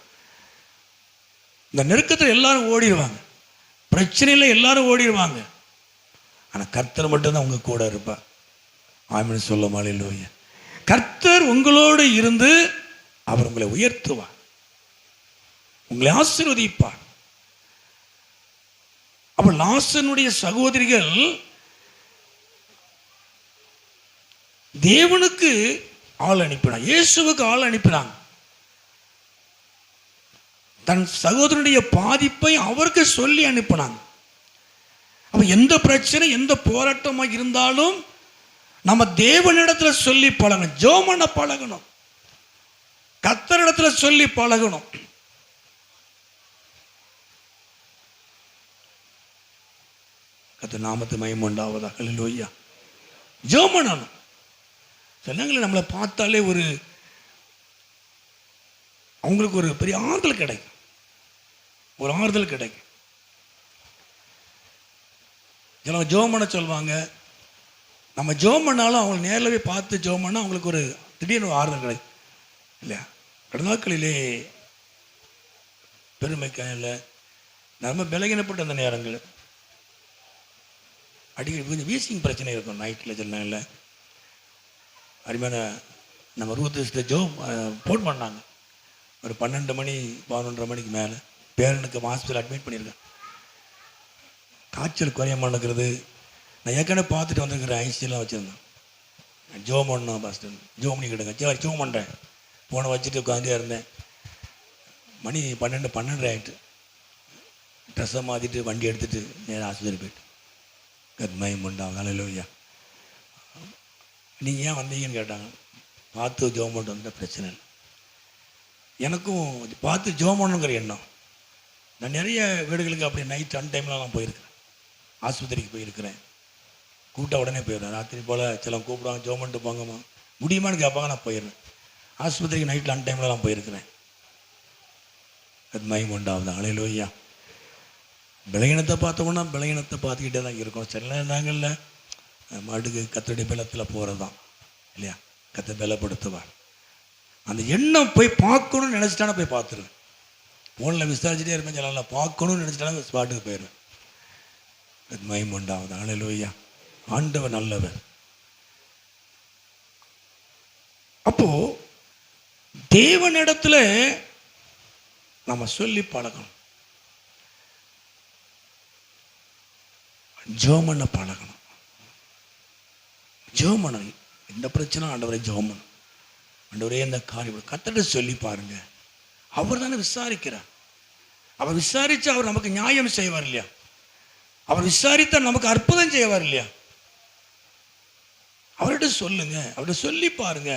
இந்த நெருக்கத்தில் எல்லாரும் ஓடிடுவாங்க, பிரச்சனையில் எல்லாரும் ஓடிடுவாங்க, ஆனால் கர்த்தர் மட்டும்தான் உங்க கூட இருப்பார். ஆமென் சொல்ல அல்லேலூயா. கர்த்தர் உங்களோடு இருந்து அவர் உங்களை உயர்த்துவார், உங்களை ஆசீர்வதிப்பார். அப்ப லாசனுடைய சகோதரிகள் தேவனுக்கு ஆள் அனுப்பினாங்க, இயேசுவுக்கு ஆள் அனுப்பினாங்க. தன் சகோதரனுடைய பாதிப்பை அவருக்கு சொல்லி அனுப்பினாங்க. அப்ப எந்த பிரச்சனை எந்த போராட்டமாக இருந்தாலும் நம்ம தேவனிடத்துல சொல்லி பழகணும், ஜெபம் பண்ண பழகணும், கர்த்தரிடத்துல சொல்லி பழகணும். கர்த்தர் நாமத்து மகிமை உண்டாவதாக. அல்லேலூயா. ஜெபம் பண்ணணும். சிலங்களை நம்மளை பார்த்தாலே ஒரு அவங்களுக்கு ஒரு பெரிய ஆறுதல் கிடைக்கும், ஒரு ஆறுதல் கிடைக்கும். சிலவங்க ஜெபம் பண்ண சொல்லுவாங்க, நம்ம ஜெபம் பண்ணாலும் அவங்க நேரில் போய் பார்த்து ஜெபம் பண்ணால் அவங்களுக்கு ஒரு திடீர்னு ஆறுதல் கிடைக்கும் இல்லையா. கடந்த நாட்களிலே பெருமைக்காயில் நம்ம பலகீனப்பட்ட அந்த நேரங்கள் அடிக்கடி கொஞ்சம் வீசிங் பிரச்சனை இருக்கும் நைட்டில். சில நேரில் அருமையான நம்ம ரூத் ஃபோன் பண்ணாங்க ஒரு 12 மணி 11:30 மணிக்கு மேலே. பேரனுக்கு ஹாஸ்பிட்டல் அட்மிட் பண்ணியிருக்கேன், காய்ச்சல் குறைய மாட்டேங்கிறது. நான் ஏற்கனவே பார்த்துட்டு வந்துருக்கிறேன், ஐசியெல்லாம் வச்சுருந்தேன். ஜோம் பண்ணோம் பாஸ்டர், ஜோம் பண்ணி கிடுங்க, சரி ஜோம் பண்ணுறேன். ஃபோனை வச்சுட்டு உட்காந்தே இருந்தேன். மணி 12:30 ஆகிட்டு ட்ரெஸ்ஸை மாற்றிட்டு வண்டி எடுத்துகிட்டு நேராக ஆஸ்பத்திரி போயிட்டு. கத்மயம் உண்டாகும். அல்லேலூயா. நீங்கள் ஏன் வந்தீங்கன்னு கேட்டாங்க. பார்த்து ஜோம் பண்ணிட்டு வந்தால் பிரச்சனை இல்லை. எனக்கும் பார்த்து ஜோம் பண்ணணுங்கிற எண்ணம். நான் நிறைய வீடுகளுக்கு அப்படி நைட் அன்டைம்லாம் போயிருக்கிறேன், ஆஸ்பத்திரிக்கு போயிருக்கிறேன். கூப்பிட்டா உடனே போயிடுறேன். ராத்திரி போல் சில கூப்பிடுவாங்க, ஜோம் பண்ணிட்டு போங்கம்மா, முடியுமான்னு கேட்பாங்க, நான் போயிடுறேன். ஆஸ்பத்திரிக்கு நைட்டில் அன்டைம்லாம் போயிருக்கிறேன். கத்மயம் உண்டாகுது. அல்லேலூயா. பலகீனத்தை பார்த்தோம்னா பலகீனத்தை பார்த்துக்கிட்டே தான் இருக்கும். சில நேரங்களில் மாட்டுக்கு கத்தருடைய பலத்தில் போகிறது தான் இல்லையா. கத்தை பலப்படுத்துவார். அந்த எண்ணம் போய் பார்க்கணும்னு நினச்சிட்டானா போய் பார்த்துருவேன். ஃபோனில் விசாரிச்சுட்டே இருப்பேன், சில பார்க்கணும்னு நினச்சிட்டானா ஸ்பாட்டுக்கு போயிடுவேன். மகிமை உண்டாகுது. அல்லேலூயா. ஆண்டவர் நல்லவர். அப்போ தேவனிடத்துல நம்ம சொல்லி பழகணும், ஜெபம் பண்ண பழகணும். ஜெபம் பண்ணணும். எந்த பிரச்சனை ஆண்டவரை ஜெபம் பண்ணணும். ஆண்டவரே இந்த காரியம் கர்த்தர்ட்ட சொல்லி பாருங்க, அவர் தானே விசாரிக்கிறார். அவர் விசாரித்து அவர் நமக்கு நியாயம் செய்வார் இல்லையா? அவர் விசாரித்தால் நமக்கு அற்புதம் செய்வார் இல்லையா? அவர்கிட்ட சொல்லுங்க, அவர்கிட்ட சொல்லி பாருங்க.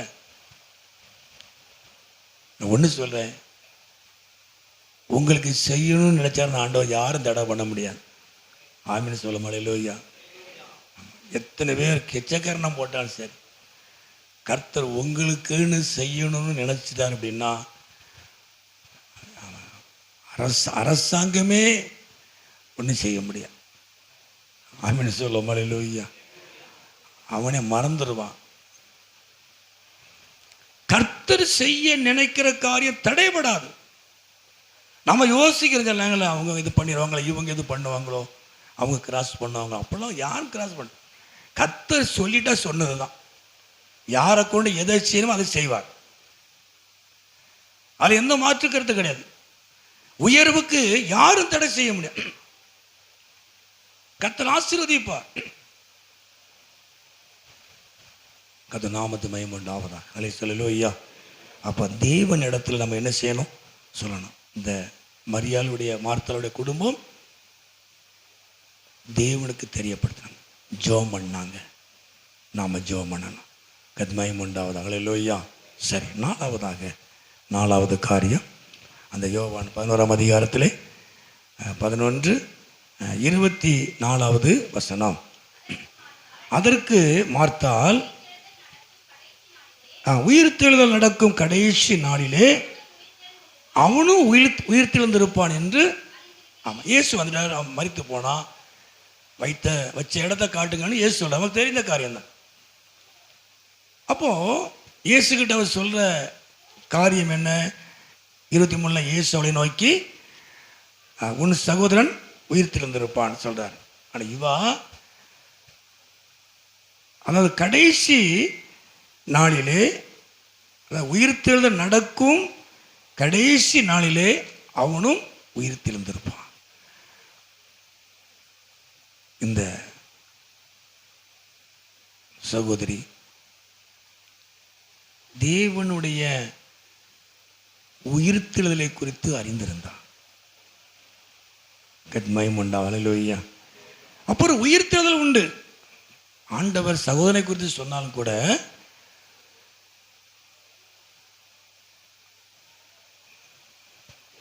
நான் ஒன்று சொல்றேன், உங்களுக்கு செய்யணும்னு நினைச்சாரு ஆண்டவர் யாரும் தடை பண்ண முடியாது. ஆமீன் சொல்ல மாட்டேலோய்யா. எத்தனை பேர் கிச்சக்கரணம் போட்டாலும் சரி, கர்த்தர் உங்களுக்குன்னு செய்யணும்னு நினைச்சிட்டார் அப்படின்னா அரசாங்கமே ஒன்றும் செய்ய முடியாது. ஆமீன் சொல்ல மாட்டேலோய்யா. அவனை மறந்துடுவான். கர்த்தர் செய்ய நினைக்கிற காரியம் தடைபடாது. நம்ம யோசிக்கிறோங்க இல்லைங்களா, அவங்க இது பண்ணிடுவாங்களோ, இவங்க இது பண்ணுவாங்களோ, அவங்க கிராஸ் பண்ணுவாங்க, அப்பெல்லாம் யாரும் கிராஸ் பண்ண. கர்த்தர் சொல்லிட்டா சொன்னது தான். யாரை கொண்டு எதை செய்யணுமோ அதை செய்வார். அது எந்த மாற்று கருத்து கிடையாது. உயர்வுக்கு யாரும் தடை செய்ய முடியாது. கர்த்தர் ஆசீர்வதிப்பார். கர்த்தர் நாமத்து மகிமை உண்டாவதாக. அல்லேலூயா. அப்போ தேவன் இடத்துல நம்ம என்ன செய்யணும் சொல்லணும். இந்த மரியாளுடைய மார்த்தாளுடைய குடும்பம் தேவனுக்கு தெரியப்படுத்தணும். ஜெபம் பண்ணாங்க, நாம் ஜெபம் பண்ணணும். கர்த்தர் மகிமை உண்டாவதாக. அல்லேலூயா. சரி, நாலாவது காரியம் அந்த யோவான் 11ஆம் அதிகாரத்திலே 11:24 வசனம். அதற்கு மார்த்தாள், உயிர்த்தெழுதல் நடக்கும் கடைசி நாளிலே அவனும் உயிர்த்தெழுந்திருப்பான் என்று. ஆமாம், இயேசு வந்துட்டார், அவன் மரித்து போனான், வச்ச இடத்த காட்டுங்கன்னு இயேசு சொல்ல, நமக்கு தெரிந்த காரியம்தான். அப்போ இயேசுகிட்ட அவர் சொல்ற காரியம் என்ன? 23 இயேசு அவளை நோக்கி, உன் சகோதரன் உயிர்த்தெழுந்திருப்பான் சொல்றார். ஆனால் இவா, அதாவது கடைசி நாளிலே, உயிர்த்தெழுதல் நடக்கும் கடைசி நாளிலே அவனும் உயிர்த்தெழுந்திருப்பான். இந்த சகோதரி தேவனுடைய உயிர்த்தெழுதலை குறித்து அறிந்திருந்தான். கத்மயம் உண்டா. அல்லேலூயா. அப்புறம் உயிர்த்தெழுதல் உண்டு. ஆண்டவர் சகோதரனை குறித்து சொன்னாலும் கூட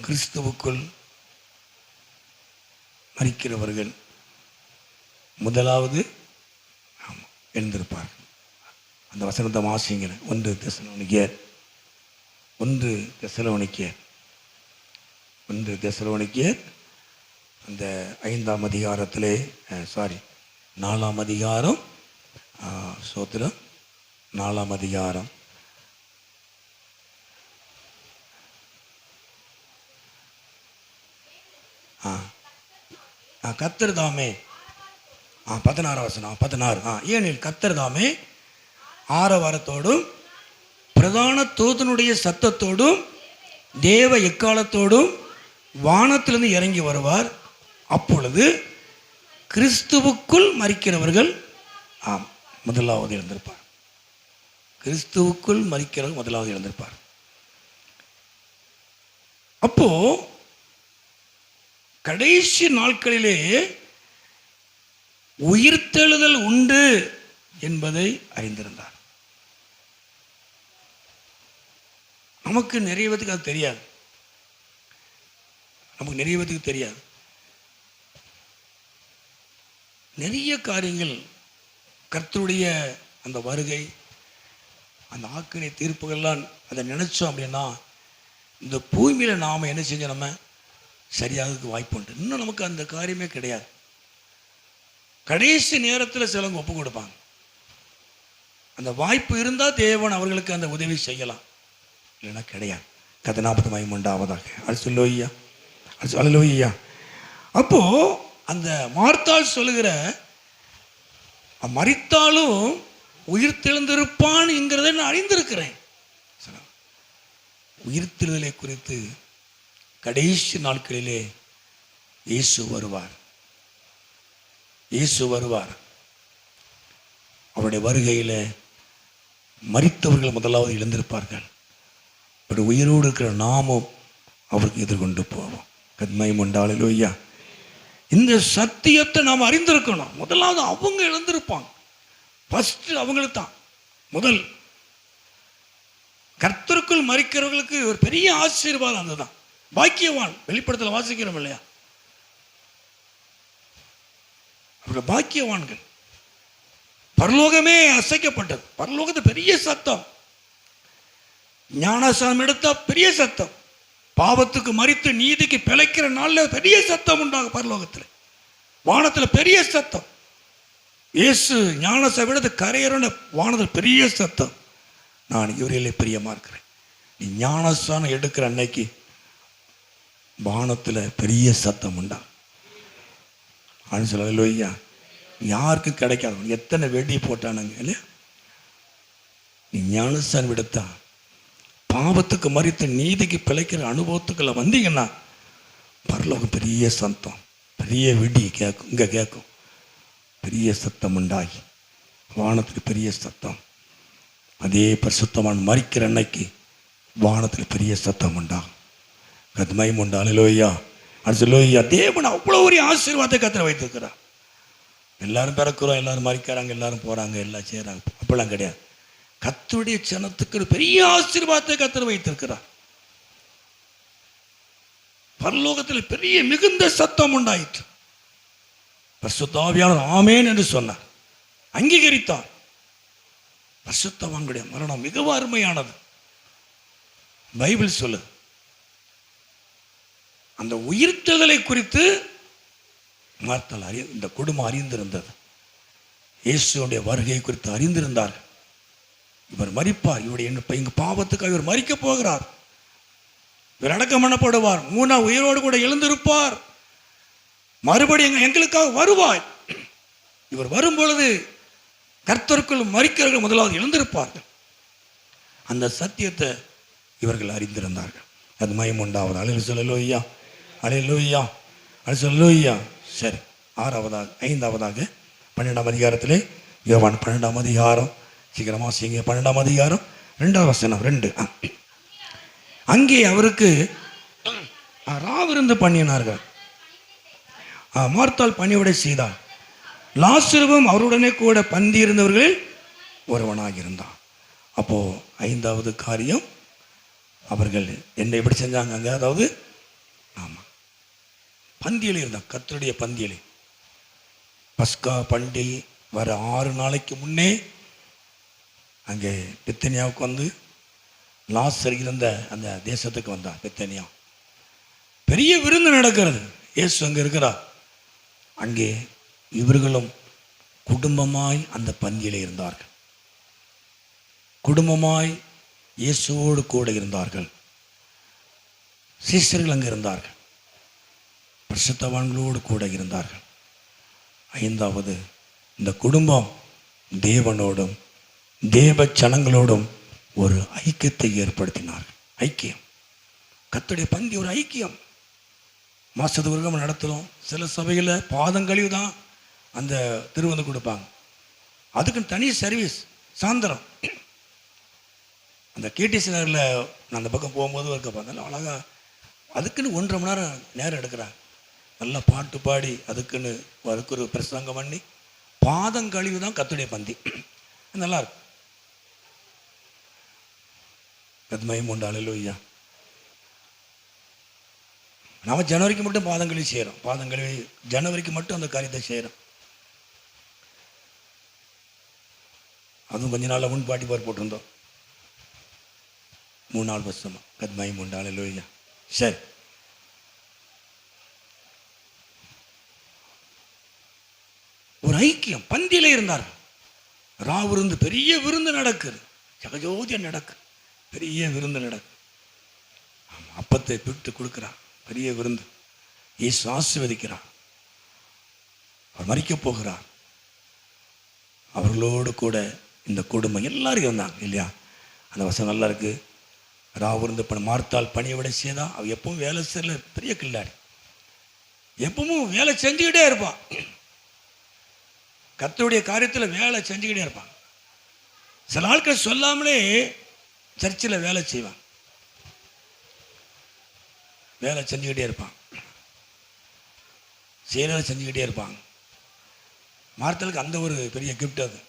கிறிஸ்துவுக்குள் மரிக்கிறவர்கள் முதலாவது எழுந்திருப்பார்கள். அந்த வசனத்தை வாசிங்க. 1 தெசலோனிக்கேயர் அந்த 5ஆம் அதிகாரத்திலே 4ஆம் அதிகாரம், சோத்திரம் 4ஆம் அதிகாரம் கர்த்தர் தாமே 16 வசனம் 16. ஏனெனில் கர்த்தர் தாமே ஆரவாரத்தோடும் பிரதான தூதனுடைய சத்தத்தோடும் தேவ எக்காலத்தோடும் வானத்திலிருந்து இறங்கி வருவார். அப்பொழுது கிறிஸ்துவுக்குள் மரிக்கிறவர்கள் முதலாவது எழுந்திருப்பார். கிறிஸ்துவுக்குள் மரிக்கிறவர்கள் முதலாவது எழுந்திருப்பார். அப்போ கடைசி நாட்களிலே உயிர்த்தெழுதல் உண்டு என்பதை அறிந்திருந்தார். நமக்கு நிறைய பேருக்கு அது தெரியாது. நிறைய காரியங்கள் கர்த்தருடைய அந்த வருகை, அந்த ஆக்கினை தீர்ப்புகள்லாம் அதை நினைச்சோம் அப்படின்னா இந்த பூமியில நாம என்ன செஞ்சோம், நம்ம சரியாகிறதுக்கு வாய்ப்பு உண்டு. இன்னும் நமக்கு அந்த காரியமே கிடையாது. கடைசி நேரத்தில் சிலவங்க ஒப்பு கொடுப்பாங்க. அந்த வாய்ப்பு இருந்தால் தேவன் அவர்களுக்கு அந்த உதவி செய்யலாம், இல்லைன்னா கிடையாது. கதை 40 மகிமை உண்டாவதாக. அல்லேலூயா. அப்போ அந்த மார்த்தாள் சொல்லுகிற மரித்தாலும் உயிர்த்தெழுந்திருப்பான் என்கிறதை நான் அறிந்திருக்கிறேன். உயிர்த்தெழுதலை குறித்து கடைசி நாட்களிலே இயேசு வருவார். அவருடைய வருகையில் மரித்தவர்கள் முதலாவது எழுந்திருப்பார்கள். அப்படி உயிரோடு இருக்கிற நாமும் அவருக்கு எதிர்கொண்டு போவோம். கத்மயம் உண்டாலோய்யா. இந்த சத்தியத்தை நாம் அறிந்திருக்கணும். முதலாவது அவங்க இழந்திருப்பாங்க. ஃபர்ஸ்ட் அவங்களுக்கு தான் முதல். கர்த்தருக்குள் மரிக்கிறவர்களுக்கு ஒரு பெரிய ஆசீர்வாதம் அதுதான். பாக்கியவான். வெளிப்படத்தில் வாசிக்கிறோம் இல்லையா, அவர்கள் பாக்கியவான்கள். பரலோகமே அசைக்கப்பட்டது. பரலோகத்தை பெரிய சத்தம். ஞானசானம் எடுத்தா பெரிய சத்தம். பாவத்துக்கு மரித்து நீதிக்கு பிழைக்கிற நாளில் பெரிய சத்தம் உண்டாகும். பரலோகத்தில் வானத்தில் பெரிய சத்தம். இயேசு ஞானசானம் எடுத்து கரையறன வானத்தில் பெரிய சத்தம். நான் இவரையிலே பிரியமா இருக்கிறேன். நீ ஞானசானம் எடுக்கிற அன்னைக்கு வானத்தில் பெரிய சத்தம் உண்டா. அல்லேலூயா. யாருக்கும் கிடைக்காது. எத்தனை வெடி போட்டானுங்க இல்லையா. நீ ஞானசானம் எடுத்தா பாவத்துக்கு மரித்து நீதிக்கு பிழைக்கிற அனுபவத்துக்குள்ள வந்தீங்கன்னா பரலோகம் பெரிய சத்தம், பெரிய வெடி கேட்கும். இங்கே கேட்கும். பெரிய சத்தம் உண்டாகி வானத்தில் பெரிய சத்தம். அதே பரிசுத்தவான் மரிக்கிற அன்னைக்கு வானத்தில் பெரிய சத்தம் உண்டாகும். கத்மயம் உண்டா. அல்லேலூயா. அல்லேலூயா. தேவன் அவ்வளோ ஒரு ஆசீர்வாதத்தை கர்த்தர் வைத்திருக்கிறார். எல்லாரும் பிறக்கிறோம், எல்லாரும் மரிக்கிறாங்க, எல்லாரும் போகிறாங்க, எல்லாம் செய்கிறாங்க. அப்படிலாம் கிடையாது. கர்த்தருடைய ஜனத்துக்கு பெரிய ஆசீர்வாதத்தை கர்த்தர் வைத்திருக்கிறார். பரலோகத்தில் பெரிய மிகுந்த சத்தம் உண்டாயிற்று. பரிசுத்த ஆவியானவர் ஆமென் என்று சொன்னார், அங்கீகரித்தார். பரிசுத்தவான்களுடைய மரணம் மிகவும் அருமையானது. பைபிள் சொல்லுது. அந்த உயிர்த்தெழுதலை குறித்து மார்த்தாள் இந்த குடும்பம் அறிந்திருந்தது. இயேசுடைய வருகை குறித்து அறிந்திருந்தார்கள். இவர் மரிப்பார், இவருடைய இங்கு பாவத்துக்காக இவர் மரிக்க போகிறார், இவர் அடக்கம் பண்ணப்படுவார், 3 உயிரோடு கூட எழுந்திருப்பார், மறுபடியும் எங்களுக்காக வருவாய். இவர் வரும் பொழுது கர்த்தருக்குள் மரிக்கிறவர்கள் முதலாவது எழுந்திருப்பார்கள். அந்த சத்தியத்தை இவர்கள் அறிந்திருந்தார்கள். அது மயம் உண்டாவது. அல்லேலூயா. அல்லேலூயா. அல்லேலூயா. சரி, 5ஆவதாக 12ஆம் அதிகாரத்திலே யோவான் 12ஆம் அதிகாரம், சீக்கிரமாக செய்யுங்க. 12ஆம் அதிகாரம் 2ஆம் வசனம் 2. அங்கே அவருக்கு ராவிருந்து பண்ணினார்கள். மார்த்தாள் பணிவிடை செய்தார். லாசருவும் அவருடனே கூட பந்தி இருந்தவர்களில் ஒருவனாக இருந்தான். அப்போ 5வது காரியம், அவர்கள் என்ன எப்படி செஞ்சாங்க அங்கே? அதாவது ஆமாம், பந்தியலை இருந்தாங்க. கர்த்தருடைய பந்தியலை. பஸ்கா பண்டிகை வர 6 நாளைக்கு முன்னே அங்கே பெத்தனியாவுக்கு வந்து லாசர் இருந்த அந்த தேசத்துக்கு வந்தார். பெத்தனியா பெரிய விருந்து நடக்கிறது. இயேசு அங்கே இருக்கிறார். அங்கே இவர்களும் குடும்பமாய் அந்த பந்தியிலே இருந்தார்கள். குடும்பமாய் இயேசுவோடு கூட இருந்தார்கள். சீஷர்கள் அங்கே இருந்தார்கள். பரிசுத்தவான்களோடு கூட இருந்தார்கள். 5வது, இந்த குடும்பம் தேவனோடும் தேவ ஜனங்களோடும் ஒரு ஐக்கியத்தை ஏற்படுத்தினார்கள். ஐக்கியம். கர்த்தருடைய பந்தி ஒரு ஐக்கியம். மாசத்து உருகம் நடத்துகிறோம். சில சபையில் பாதங்கழிவு தான் அந்த திருவந்து கொடுப்பாங்க. அதுக்கு தனி சர்வீஸ் சாயந்தரம். அந்த கேடிசி நகரில் நான் அந்த பக்கம் போகும்போது இருக்க பார்த்தேன். அழகா அதுக்குன்னு 1.5 மணி நேரம் எடுக்கிறாங்க. நல்லா பாட்டு பாடி அதுக்கு ஒரு பிரசங்கம் பண்ணி பாதங்கழிவு தான் கர்த்தருடைய பந்தி. நல்லா இருக்கும். கத்மயம் உண்டு. அல்லேலூயா. நாம் ஜனவரிக்கு மட்டும் பாதங்கழிவு செய்கிறோம். பாதங்கழிவு ஜனவரிக்கு மட்டும் அந்த காரியத்தை செய்கிறோம். அதுவும் கொஞ்ச நாளில் பாட்டி பார் போட்டிருந்தோம். 3-4 வருஷமா. கத்மயம் உண்டு. அல்லேலூயா. சரி, ஒரு ஐக்கியம். பந்தியில இருந்தார்கள். ராவிருந்து பெரிய விருந்து நடக்குது. ஜகஜோதியா நடக்கு. பெரிய விருந்து நடக்கு. அப்பத்தை பிட்டு கொடுக்கிறார். பெரிய விருந்து. இயேசு ஆசீர்வதிக்கிறார். அவர் மரிக்க போகிறார். அவர்களோடு கூட இந்த குடும்பம் எல்லாரும் இருந்தாங்க இல்லையா. அந்த வசனம் நல்லா இருக்கு. ராவிருந்து மார்த்தாள் பணிவிடை செய்தா. அவ எப்பவும் வேலை செய்யல. பெரிய கில்லாடி. எப்பவும் வேலை செஞ்சுக்கிட்டே இருப்பான். கர்த்தருடைய காரியத்தில் வேலை செஞ்சுக்கிட்டே இருப்பான். சில ஆட்கள் சொல்லாமலே சர்ச்சில் வேலை செய்வான். வேலை செஞ்சுக்கிட்டே இருப்பாங்க, செய்கிறத செஞ்சுக்கிட்டே இருப்பாங்க. மார்த்தலுக்கு அந்த ஒரு பெரிய கிஃப்ட் அது,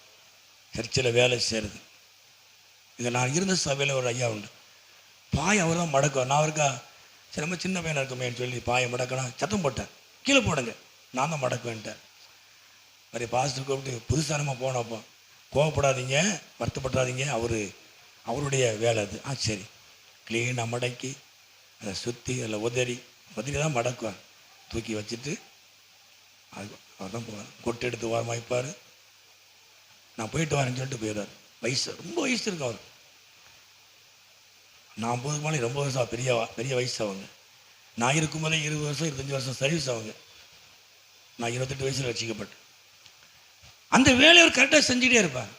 சர்ச்சில் வேலை செய்கிறது. இங்கே நான் இருந்த சபையில் ஒரு ஐயா உண்டு, பாய் அவர் தான் மடக்குவார். நான் இருக்கா சரி நம்ம சின்ன பையனாக இருக்குமேன்னு சொல்லி பாயை மடக்கணும் சத்தம் போட்டேன், கீழே போடுங்க, நான் தான் மடக்குவேன்ட்டேன். மாதிரி பாஸ்டர் கூப்பிட்டு புதுசானமாக போனப்போ, கோவப்படாதீங்க, வருத்தப்படாதீங்க, அவருடைய வேலை அது. சரி, க்ளீனாக மடக்கி அதை சுற்றி அதில் உதறி தான் மடக்குவார். தூக்கி வச்சுட்டு அது அவர் தான் போவார், கொட்டு எடுத்து ஓரமாக வைப்பார். நான் போயிட்டு வரேன்னு சொல்லிட்டு போயிடுவார். வயசு ரொம்ப வயசு இருக்கு அவர். நான் போதுக்கு மேலே ரொம்ப வருஷம் பெரிய வயசு அவங்க. நான் இருக்கும்போதே 20 வருஷம் 25 வருஷம் சர்வீஸ் அவங்க. நான் 28 வயசில் வச்சுக்கப்பட்டேன். அந்த வேலையை அவர் கரெக்டாக செஞ்சுட்டே இருப்பார்.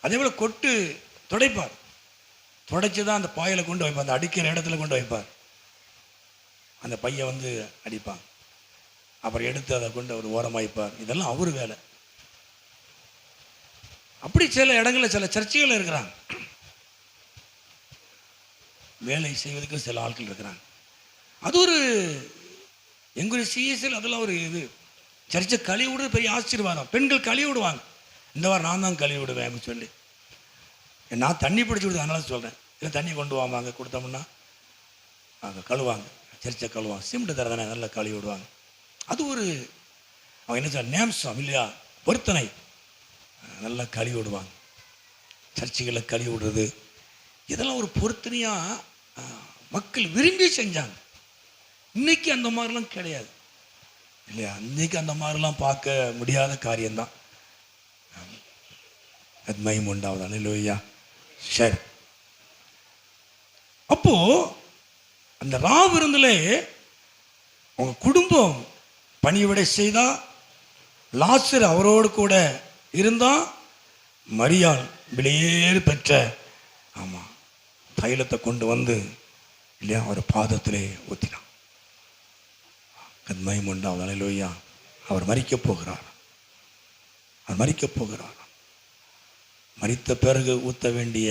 அதே போல் கொட்டு துடைப்பார், துடைச்சி தான் அந்த பாயில் கொண்டு வைப்பார், அந்த அடிக்கிற இடத்துல கொண்டு வைப்பார். அந்த பையன் வந்து அடிப்பான், அப்புறம் எடுத்து அதை கொண்டு அவர் ஓரமாக வைப்பார். இதெல்லாம் அவர் வேலை. அப்படி சில இடங்களில் சில சர்ச்சைகள் இருக்கிறாங்க, வேலை செய்வதற்கு சில ஆட்கள் இருக்கிறாங்க. அது ஒரு எங்களுடைய சிஎஸ்எல் அதெல்லாம் ஒரு இது. சர்ச்சை கழுவி விடுறது பெரிய ஆசீர்வாதம். பெண்கள் கழுவி விடுவாங்க, இந்த வாரம் நான் தான் கழுவி விடுவேன் அப்படின்னு சொல்லி. நான் தண்ணி பிடிச்சி விடுது, அதனால சொல்கிறேன். இல்லை தண்ணி கொண்டு வாங்க, கொடுத்தோம்னா அங்கே கழுவாங்க, சர்ச்சை கழுவாங்க, சிமெண்ட் தர தானே நல்லா கழுவி விடுவாங்க. அது ஒரு அவங்க என்ன சொல்ல நேம்சம் இல்லையா, பொருத்தனை, நல்லா கழுவி விடுவாங்க. சர்ச்சைகளை கழுவி விடுறது இதெல்லாம் ஒரு பொருத்தனையாக மக்கள் விரும்பி செஞ்சாங்க. இன்னைக்கு அந்த மாதிரிலாம் கிடையாது இல்லையா, இன்னைக்கு அந்த மாதிரிலாம் பார்க்க முடியாத காரியம்தான். அது மகிமை உண்டாவது. அல்லேலூயா. சரி, அப்போ அந்த ராவிருந்திலே உங்க குடும்பம் பணிவிடை செய்தா, லாசர் அவரோடு கூட இருந்தா, மரியாள் விலையேறு பெற்ற தைலத்தை கொண்டு வந்து இல்லையா அவர் பாதத்திலே ஊத்தினான். மகிமை உண்டாவது. அல்லேலூயா. அவர் மரிக்கப் போகிறார், அவர் மரிக்கப் போகிறார். மரித்த பிறகு ஊற்ற வேண்டிய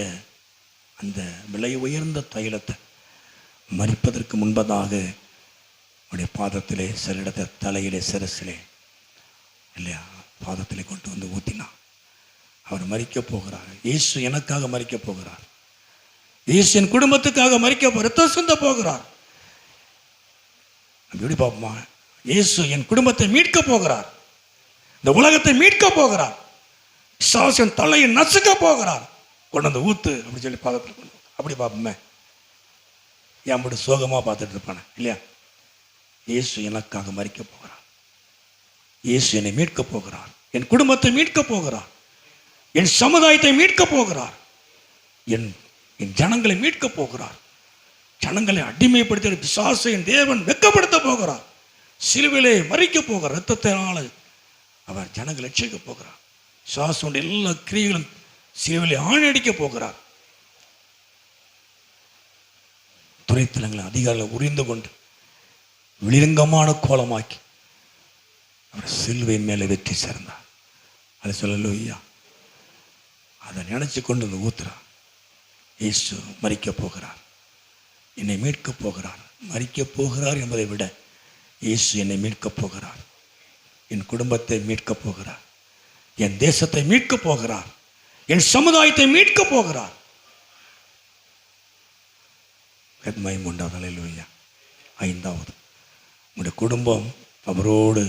அந்த விலை உயர்ந்த தைலத்தை மரிப்பதற்கு முன்பதாக அவருடைய பாதத்திலே சிறிடத்தை தலையிலே சிரசிலே இல்லையா பாதத்திலே கொண்டு வந்து ஊற்றினான். அவர் மரிக்கப் போகிறார். இயேசு எனக்காக மரிக்கப் போகிறார். இயேசு என் குடும்பத்துக்காக மரிக்க ரத்தம் சிந்த போகிறார். எப்படி பார்ப்போமா, இயேசு என் குடும்பத்தை மீட்க போகிறார், இந்த உலகத்தை மீட்க போகிறார், சாசன் தலையை நசுக்க போகிறார், கொண்டு வந்து ஊத்து அப்படி சொல்லி பாதத்தில் கொண்டு. அப்படி பார்ப்போமே, என் மட்டும் சோகமாக பார்த்துட்டு இருப்பானே இல்லையா. இயேசு எனக்காக மரிக்க போகிறார், இயேசு என்னை மீட்க போகிறார், என் குடும்பத்தை மீட்க போகிறார், என் சமுதாயத்தை மீட்க போகிறார், என் ஜனங்களை மீட்க போகிறார், ஜனங்களை அடிமைப்படுத்த பிசாசை என் தேவன் வெட்கப்படுத்த போகிறார், சிலுவிலே மரிக்க போகிறார், ரத்தத்தினால அவர் ஜனங்களை ரட்சிக்க போகிறார், பிசாசுடைய எல்லா கிரியைகளும் சிலுவிலே ஆணடிக்க போகிறார். துறைத்தலங்களை அதிகாரிகளை உரிந்து கொண்டு வெளிரங்கமான கோலமாக்கி அவர் சிலுவையின் மேலே வெற்றி சேர்ந்தார். அதை சொல்லலூயா. அதை நினைச்சு கொண்டு வந்து ஊத்துறார். இயேசு மரிக்க போகிறார், என்னை மீட்க போகிறார். மரிக்க போகிறார் என்பதை விட இயேசு என்னை மீட்க போகிறார், என் குடும்பத்தை மீட்க போகிறார், என் தேசத்தை மீட்க போகிறார், என் சமுதாயத்தை மீட்க போகிறார். மகிமை உண்டாவது. அல்லேலூயா. ஐந்தாவது, உங்களுடைய குடும்பம் அவரோடு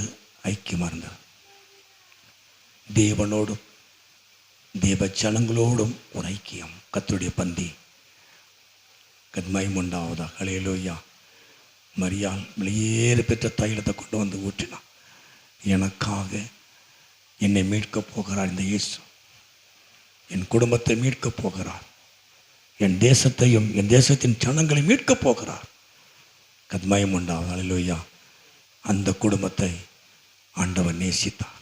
ஐக்கியமாக இருந்தார். தேவனோடும் தேவ ஜனங்களோடும் ஒரு ஐக்கியம். கர்த்தருடைய பந்தி. மகிமை உண்டாவதா. அல்லேலூயா. மரியாள் வெளியேறு பெற்ற தைலத்தை கொண்டு வந்து ஊற்றினான். எனக்காக என்னை மீட்க போகிறார் இந்த இயேசு, என் குடும்பத்தை மீட்க போகிறார், என் தேசத்தையும் என் தேசத்தின் ஜனங்களை மீட்க போகிறார். மகிமை உண்டாவது. அல்லேலூயா. அந்த குடும்பத்தை ஆண்டவர் நேசித்தார்.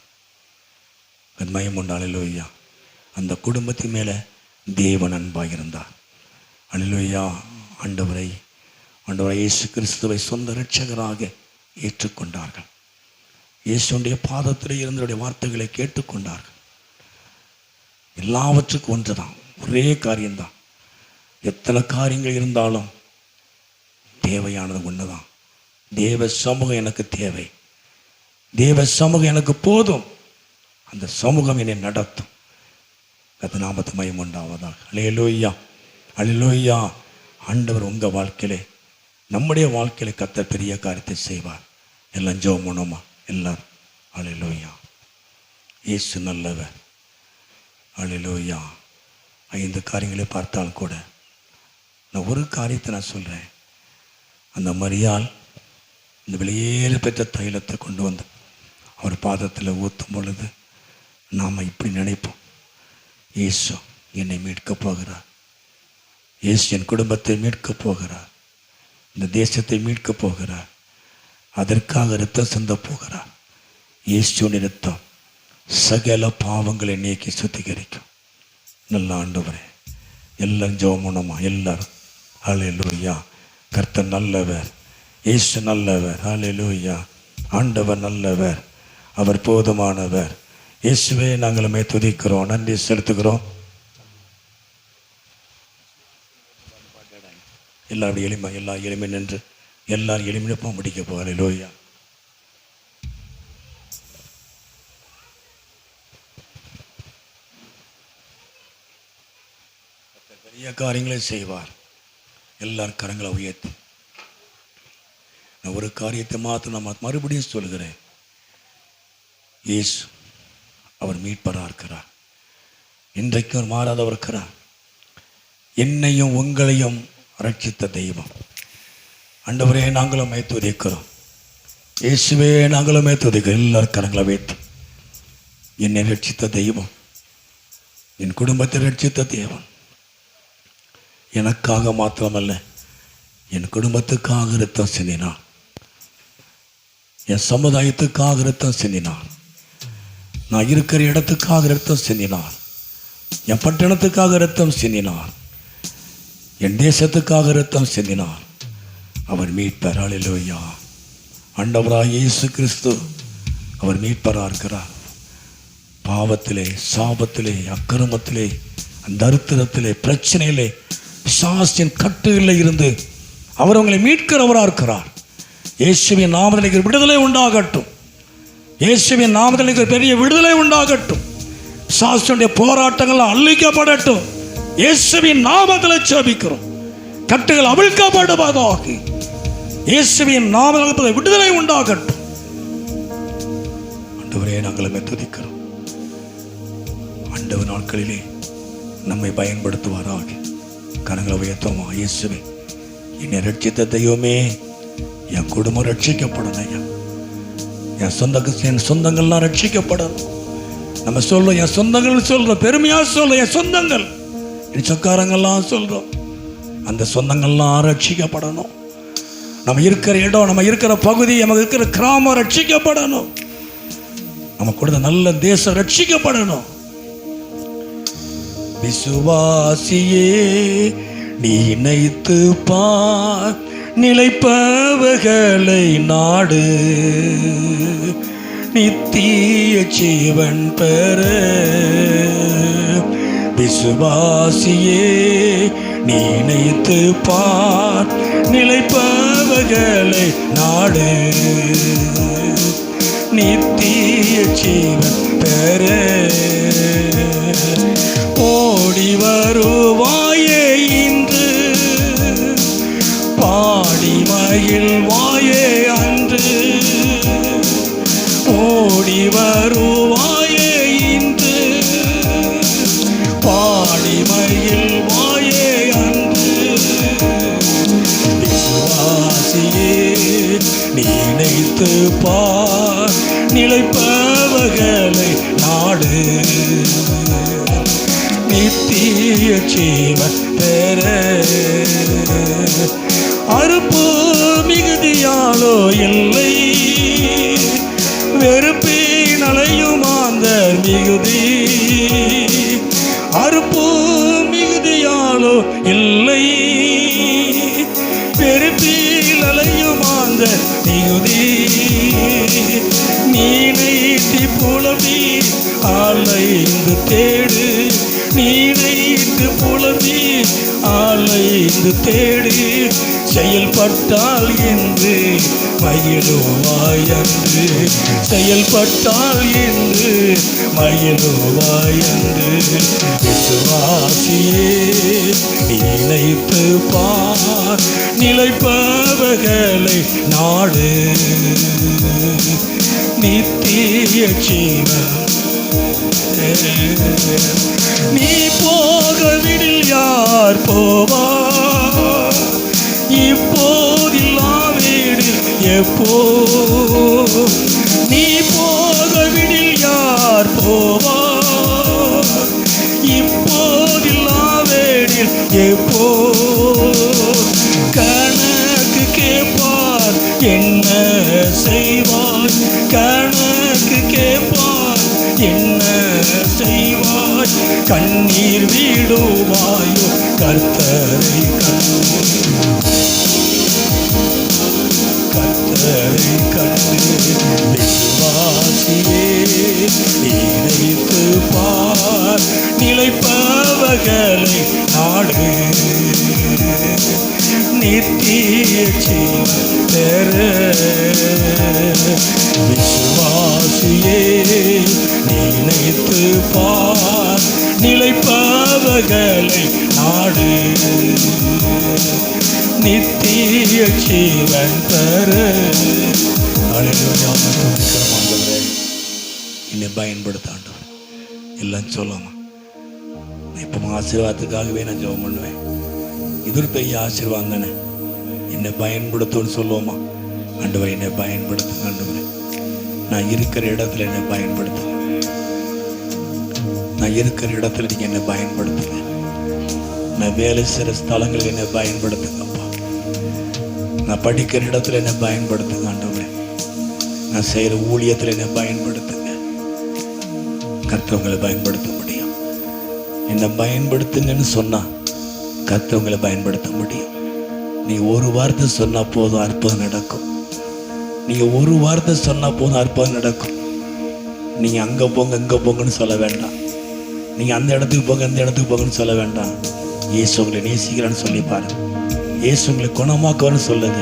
மகிமை உண்டாவது. அல்லேலூயா. அந்த குடும்பத்தின் மேலே தேவன் அன்பாக இருந்தார். அல்லேலூயா. ஆண்டவரை இயேசு கிறிஸ்துவை சொந்த இரட்சகராக ஏற்றுக்கொண்டார்கள். இயேசுடைய பாதத்தில் இருந்தவருடைய வார்த்தைகளை கேட்டுக்கொண்டார்கள். எல்லாவற்றுக்கும் ஒன்றுதான், ஒரே காரியம்தான். எத்தனை காரியங்கள் இருந்தாலும் தேவையானது ஒன்றுதான். தேவ சமூகம் எனக்கு தேவை. தேவ சமூகம் எனக்கு போதும். அந்த சமூகம் என்னை நடத்தும். கர்த்தர் நாமத்துக்கு மகிமை உண்டாவதாக. அல்லேலூயா, அல்லேலூயா. ஆண்டவர் உங்கள் வாழ்க்கையிலே, நம்முடைய வாழ்க்கையில கர்த்தர் பெரிய காரியத்தை செய்வார். எல்லாம் ஜெபம் பண்ணுமா எல்லாரும்? அல்லேலூயா. இயேசு நல்லவர். அல்லேலூயா. 5 காரியங்களை பார்த்தால் கூட நான் ஒரு காரியத்தை நான் சொல்கிறேன். அந்த மரியாள் இந்த வெளியேற பெற்ற தைலத்தை கொண்டு வந்து அவர் பாதத்தில் ஊற்றும் பொழுது நாம் இப்படி நினைப்போம், இயேசு என்னை மீட்கப் போகிறார், இயேசு என் குடும்பத்தை மீட்கப் போகிறார், இந்த தேசத்தை மீட்கப் போகிறார், அதற்காக இரத்தம் சிந்த போகிறார். இயேசுவின் இரத்தம் சகல பாவங்களை நீக்கி சுத்திகரிக்கும். நல்ல ஆண்டவரே, எல்லாரும் ஜெபம் பண்ணுமா எல்லாரும்? அல்லேலூயா. கர்த்தர் நல்லவர், இயேசு நல்லவர். அல்லேலூயா. ஆண்டவர் நல்லவர், அவர் போதுமானவர். இயேசுவே நாங்களுமே துதிக்கிறோம், நன்றி செலுத்துகிறோம். எல்லாரும் எளிமை, எல்லாம் எளிமை நின்று எல்லாரும் எளிமையாக முடிக்க போக. அல்லேலூயா. பெரிய காரியங்களை செய்வார். எல்லாரும் கரங்களை உயர்த்தி நான் ஒரு காரியத்தை மாற்ற நான் மறுபடியும் சொல்கிறேன். இயேசு அவர் மீட்பராக இருக்கிறார். இன்றைக்கும் மாறாதவர் இருக்கிறார். என்னையும் உங்களையும் ரட்சித்த தெய்வம். ஆண்டவரே நாங்களும் துதிக்கிறோம். இயேசுவே நாங்களும் துதிக்கிறோம். எல்லாரும் கரங்களை வைத்து என்னை ரட்சித்த தெய்வம், என் குடும்பத்தை ரட்சித்த தேவன், எனக்காக மாத்திரமல்ல என் குடும்பத்துக்காக இரத்தம் சிந்தினான், என் சமுதாயத்துக்காக இரத்தம் சிந்தினான், நான் இருக்கிற இடத்துக்காக இரத்தம் சிந்தினான், என் பட்டணத்துக்காக இரத்தம் சிந்தினான், என் தேசத்துக்காக இரத்தம் சிந்தினான். அவர் மீட்பர். அல்லேலூயா. ஆண்டவராய் இயேசு கிறிஸ்து அவர் மீட்பராக இருக்கிறார். பாவத்திலே, சாபத்திலே, அக்கிரமத்திலே, அந்த அருத்திரத்திலே, பிரச்சனையிலே, சாஸ்தின் கட்டுகளில் இருந்து அவர் உங்களை மீட்கிறவராக இருக்கிறார். இயேசுவின் நாமத்தில் விடுதலை உண்டாகட்டும். இயேசுவின் நாமத்தில் பெரிய விடுதலை உண்டாகட்டும். சாஸ்தினுடைய போராட்டங்கள் அழிக்கப்படட்டும். இயேசுவின் நாமத்தில் ஜெபிக்கிறோம். கட்டுகள் அவிழ்க்கப்படுவதாக. இயேசுவின் நாமத்தில் விடுதலை உண்டாகட்டும். ஆண்டவரே நாங்களுமே துதிக்கிறோம். ஆண்டவர் நாட்களிலே நம்மை பயன்படுத்துவாராக. கரங்களை உயர்த்துவோமா? இயேசுவே என்னை ரட்சித்த தெய்வமே, என் குடும்பம் ரட்சிக்கப்படணும் ஐயா. என் சொந்தங்கள்லாம் ரட்சிக்கப்படணும். நம்ம சொல்றோம் என் சொந்தங்கள் சொல்றோம், பெருமையா சொல்றோம் என் சொந்தங்கள், என் சொக்காரங்கள்லாம் சொல்றோம். அந்த சொந்தங்கள்லாம் ரட்சிக்கப்படணும். நம்ம இருக்கிற இடம், நம்ம இருக்கிற பகுதி, நமக்கு இருக்கிற கிராமம் ரட்சிக்கப்படணும். நம்ம கொடுத்த நல்ல தேசம் ரட்சிக்கப்படணும். விசுவாசியே நீ நினைத்து பார், நிலைப்பவர்களை நாடு, நித்திய ஜீவன் பெற. விசுவாசியே நீ நினைத்து பார், நிலைப்பவர்களை நாடு, நித்திய ஜீவன் பெற. ஓடி வருவாயே இன்று, பாடி மகிழ்வாயே அன்று. ஓடி வருவாயே இன்று, பாடி மகிழ்வாயே அன்று. விசுவாசியே நீ நினைத்து பார், நிலைப்பவர்களை நாடு, நித்திய ஜீவன் பெற. அறுப்பு மிகுதியாலோ இல்லை, வெறுப்பின் அலையும் மாந்தர் மிகுதி. அறுப்பு மிகுதியாலோ இல்லை, வெறுப்பில் அலையும் மாந்தர் மிகுதி. நீ நீட்டி புலவி அலைந்து தேடு, நீ நீட்டு புலவி அலை அறிந்து தேடி செயல்பட்டால் என்று மகிழுவாயன்று, செயல்பட்டால் என்று மகிழுவாயன்று. விசுவாசியே நிலைத்து பார், நிலைப்பவர்களை நாடு, நித்திய ஜீவன். நீ போகவிடில் யார் போவார், இப்போதில்லா வீடு எப்போ. நீ போகவிடில் யார் போவார், இப்போதில்லா வீடு எப்போ. கணக்கு கேட்பார் என்ன செய்வார், கணக்கு கேட்பார் என்ன செய்வாய். கண்ணீர் விடுவாயோ கர்த்தரை கண்டு, கர்த்தரை கண்டு. விசுவாசியே நிலைத்து பார், நிலைப்பவர்களை நாடு, நித்திய ஜீவன் பெற. விசுவாசியே நிலைத்து பார், நிலைப்பவர்களை நாடு, நித்திய ஜீவன் பெற. என்னை பயன்படுத்த ஆண்டவர். எல்லாம் சொல்லாமா, இப்போ ஆசீர்வாதத்துக்காகவே நான் ஜெபம் பண்ணுவேன். இது ஒரு பெரிய ஆசீர்வாதம் தானே. என்னை பயன்படுத்தும்னு சொல்லுவோமா, ஆண்டவர் என்னை பயன்படுத்துங்க ஆண்டவரே. நான் இருக்கிற இடத்துல என்னை பயன்படுத்துங்க, நான் இருக்கிற இடத்துல நீங்க என்னை பயன்படுத்துங்க. நான் வேலை செய்கிற ஸ்தலங்களில் என்னை பயன்படுத்துங்கப்பா. நான் படிக்கிற இடத்துல என்னை பயன்படுத்துங்க ஆண்டவரே. நான் செய்கிற ஊழியத்தில் என்னை பயன்படுத்துங்க. கர்த்தவங்களை பயன்படுத்த முடியும். என்னை பயன்படுத்துங்கன்னு சொன்னா கர்த்தவங்களை பயன்படுத்த முடியும். நீ ஒரு வார்த்தை சொன்னா போதும், அற்புதம் நடக்கும். நீங்க ஒரு வார்த்தை சொன்னா போதும், அற்புதம் நடக்கும். நீங்க அங்க போங்க இங்க போங்கன்னு சொல்ல வேண்டாம். நீங்க அந்த இடத்துக்கு போங்க இந்த இடத்துக்கு போங்கன்னு சொல்ல வேண்டாம். இயேசு உங்களை நேசிக்கிறான்னு சொல்லி பாருங்க. இயேசு உங்களை குணமாக்குவார்னு சொல்லுங்க.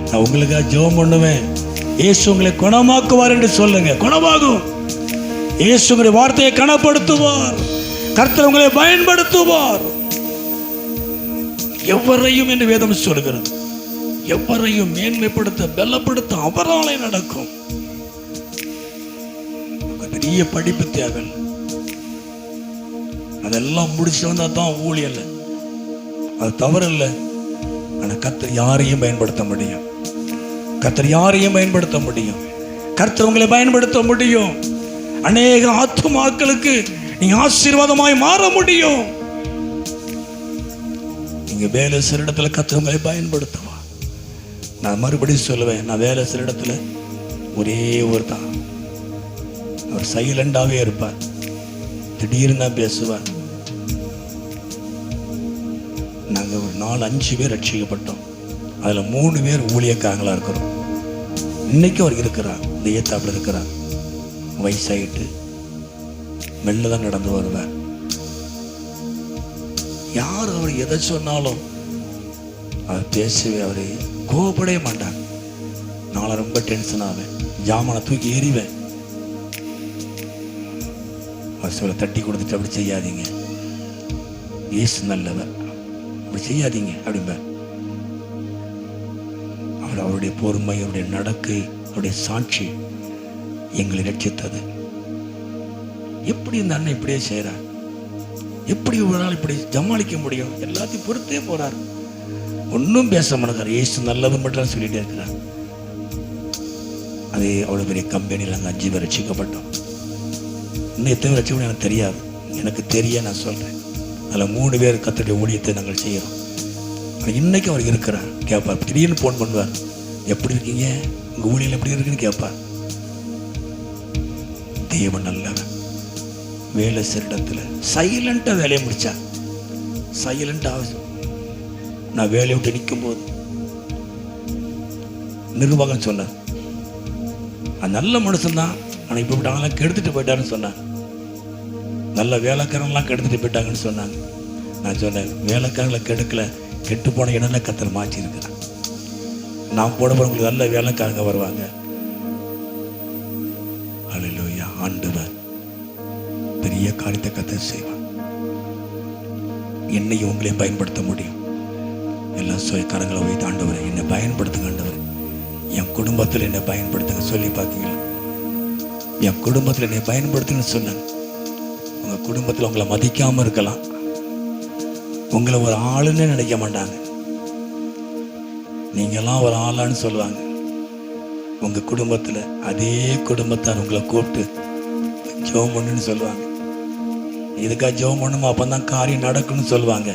நான் உங்களுக்காக ஜெபம் பண்ணுவேன். இயேசு உங்களை குணமாக்குவார் என்று சொல்லுங்க. குணமாகும். இயேசு உங்களுடைய வார்த்தையை கனப்படுத்துவார். கர்த்தர் உங்களை பயன்படுத்துவார். எவரையும் என்று வேதம் சொல்கிறது, எவரையும் மேன்மைப்படுத்த பலப்படுத்த அவராலே நடக்கும். பெரிய படிப்பு தேவை, அதெல்லாம் முடிச்சு வந்தா தான் ஊழியல்ல, அது தவறு இல்லை. ஆனா கர்த்தர் யாரையும் பயன்படுத்த முடியும். கர்த்தர் யாரையும் பயன்படுத்த முடியும். கர்த்தர் உங்களை பயன்படுத்த முடியும். அநேக ஆத்துமாக்களுக்கு நீங்க ஆசீர்வாதமாய் மாற முடியும். நீங்க வேலை செய்கிற இடத்துல கர்த்தர் உங்களை பயன்படுத்துவா. நான் மறுபடியும் சொல்லுவேன், நான் வேலை செய்கிற இடத்துல ஒரே ஒரு தான், அவர் சைலண்டாவே இருப்பார். திடீர்னு தான் பேசுவார். நாங்க ஒரு 4-5 பேர் ரட்சிக்கப்பட்டோம். அதுல 3 பேர் ஊழியக்காரங்களா இருக்கிறோம். இன்னைக்கு அவர் இருக்கிறார், இந்த ஏத்தாப்புல இருக்கிறார். வயசாயிட்டு மெல்லதான் நடந்து வருவார். யார் அவர் எதை சொன்னாலும் அவர் பேசவே, அவரு கோபப்படவே மாட்டார். நாளை ரொம்ப டென்ஷன் ஆவேன், ஜாமான தூக்கி எறிவேன். அவர் சொல்ல தட்டி கொடுத்துட்டு அப்படி செய்யாதீங்க, இயேசு நல்லவர், அப்படி செய்யாதீங்க அப்படிம்பார். அவர் அவருடைய பொறுமை, அவருடைய நடக்கை, அவருடைய சாட்சி எங்களை ரட்சித்தது. எப்படி இந்த அண்ணன் இப்படியே செய்யறார்? எப்படி ஒரு நாள் இப்படி சமாளிக்க முடியும்? எல்லாத்தையும் பொறுத்தே போறார், ஒன்றும் பேச மாட்டார். இயேசு நல்லவர் மட்டும் சொல்லிட்டே இருக்கிறார். அதே அவ்வளவு பெரிய கம்பெனியில் நாங்கள் 5 பேர் ரட்சிக்கப்பட்டோம். இன்னும் எத்தனை ரட்சிக்கப்படும் எனக்கு தெரியாது, எனக்கு தெரிய நான் சொல்றேன். அதில் 3 பேர் கர்த்தருடைய ஊழியத்தை நாங்கள் செய்கிறோம். இன்னைக்கு அவர் இருக்கிறார். கேட்பார், திடீர்னு ஃபோன் பண்ணுவார், எப்படி இருக்கீங்க, உங்க ஊழியம் எப்படி இருக்குன்னு கேட்பார். தேவன் நல்லவன். வேலை செய்கிற இடத்துல சைலண்டா வேலையை முடிச்சா, சைலண்டா. நான் வேலையை விட்டு நிற்கும் போது நிர்வாகம் சொன்னார், அது நல்ல மனுஷன் தான், ஆனால் இப்போ விட்டாங்கலாம் கெடுத்துட்டு போயிட்டாருன்னு சொன்னாங்க. நல்ல வேலைக்காரங்களாம் கெடுத்துட்டு போயிட்டாங்கன்னு சொன்னாங்க. நான் சொன்னேன், வேலைக்காரங்களை கெடுக்கல, கெட்டு போன இடம்ல கத்தர் மாற்றி இருக்கிறான். நாம் போட உங்களுக்கு நல்ல வேலைக்காரங்க வருவாங்க. அல்லேலூயா. ஆண்டவர் பெரிய காரியத்தை கத்தர் செய்வார். என்னையும் உங்களையும் பயன்படுத்த முடியும். எல்லாம் சொல்லி கரங்களை வைத்து, ஆண்டவரை என்னை பயன்படுத்துங்க, ஆண்டவர் என் குடும்பத்தில் என்னை பயன்படுத்துங்க சொல்லி பார்த்தீங்களா? என் குடும்பத்தில் என்னை பயன்படுத்துங்கன்னு சொன்னாங்க. உங்கள் குடும்பத்தில் உங்களை மதிக்காமல் இருக்கலாம், உங்களை ஒரு ஆளுன்னு நினைக்க மாட்டாங்க, நீங்கள்லாம் ஒரு ஆளான்னு சொல்லுவாங்க. உங்கள் குடும்பத்தில் அதே குடும்பத்தார் உங்களை கூப்பிட்டு ஜெபம் பண்ணுன்னு சொல்லுவாங்க. இதுக்காக ஜெபம் பண்ணுமா, அப்போ தான் காரியம் நடக்குன்னு சொல்லுவாங்க.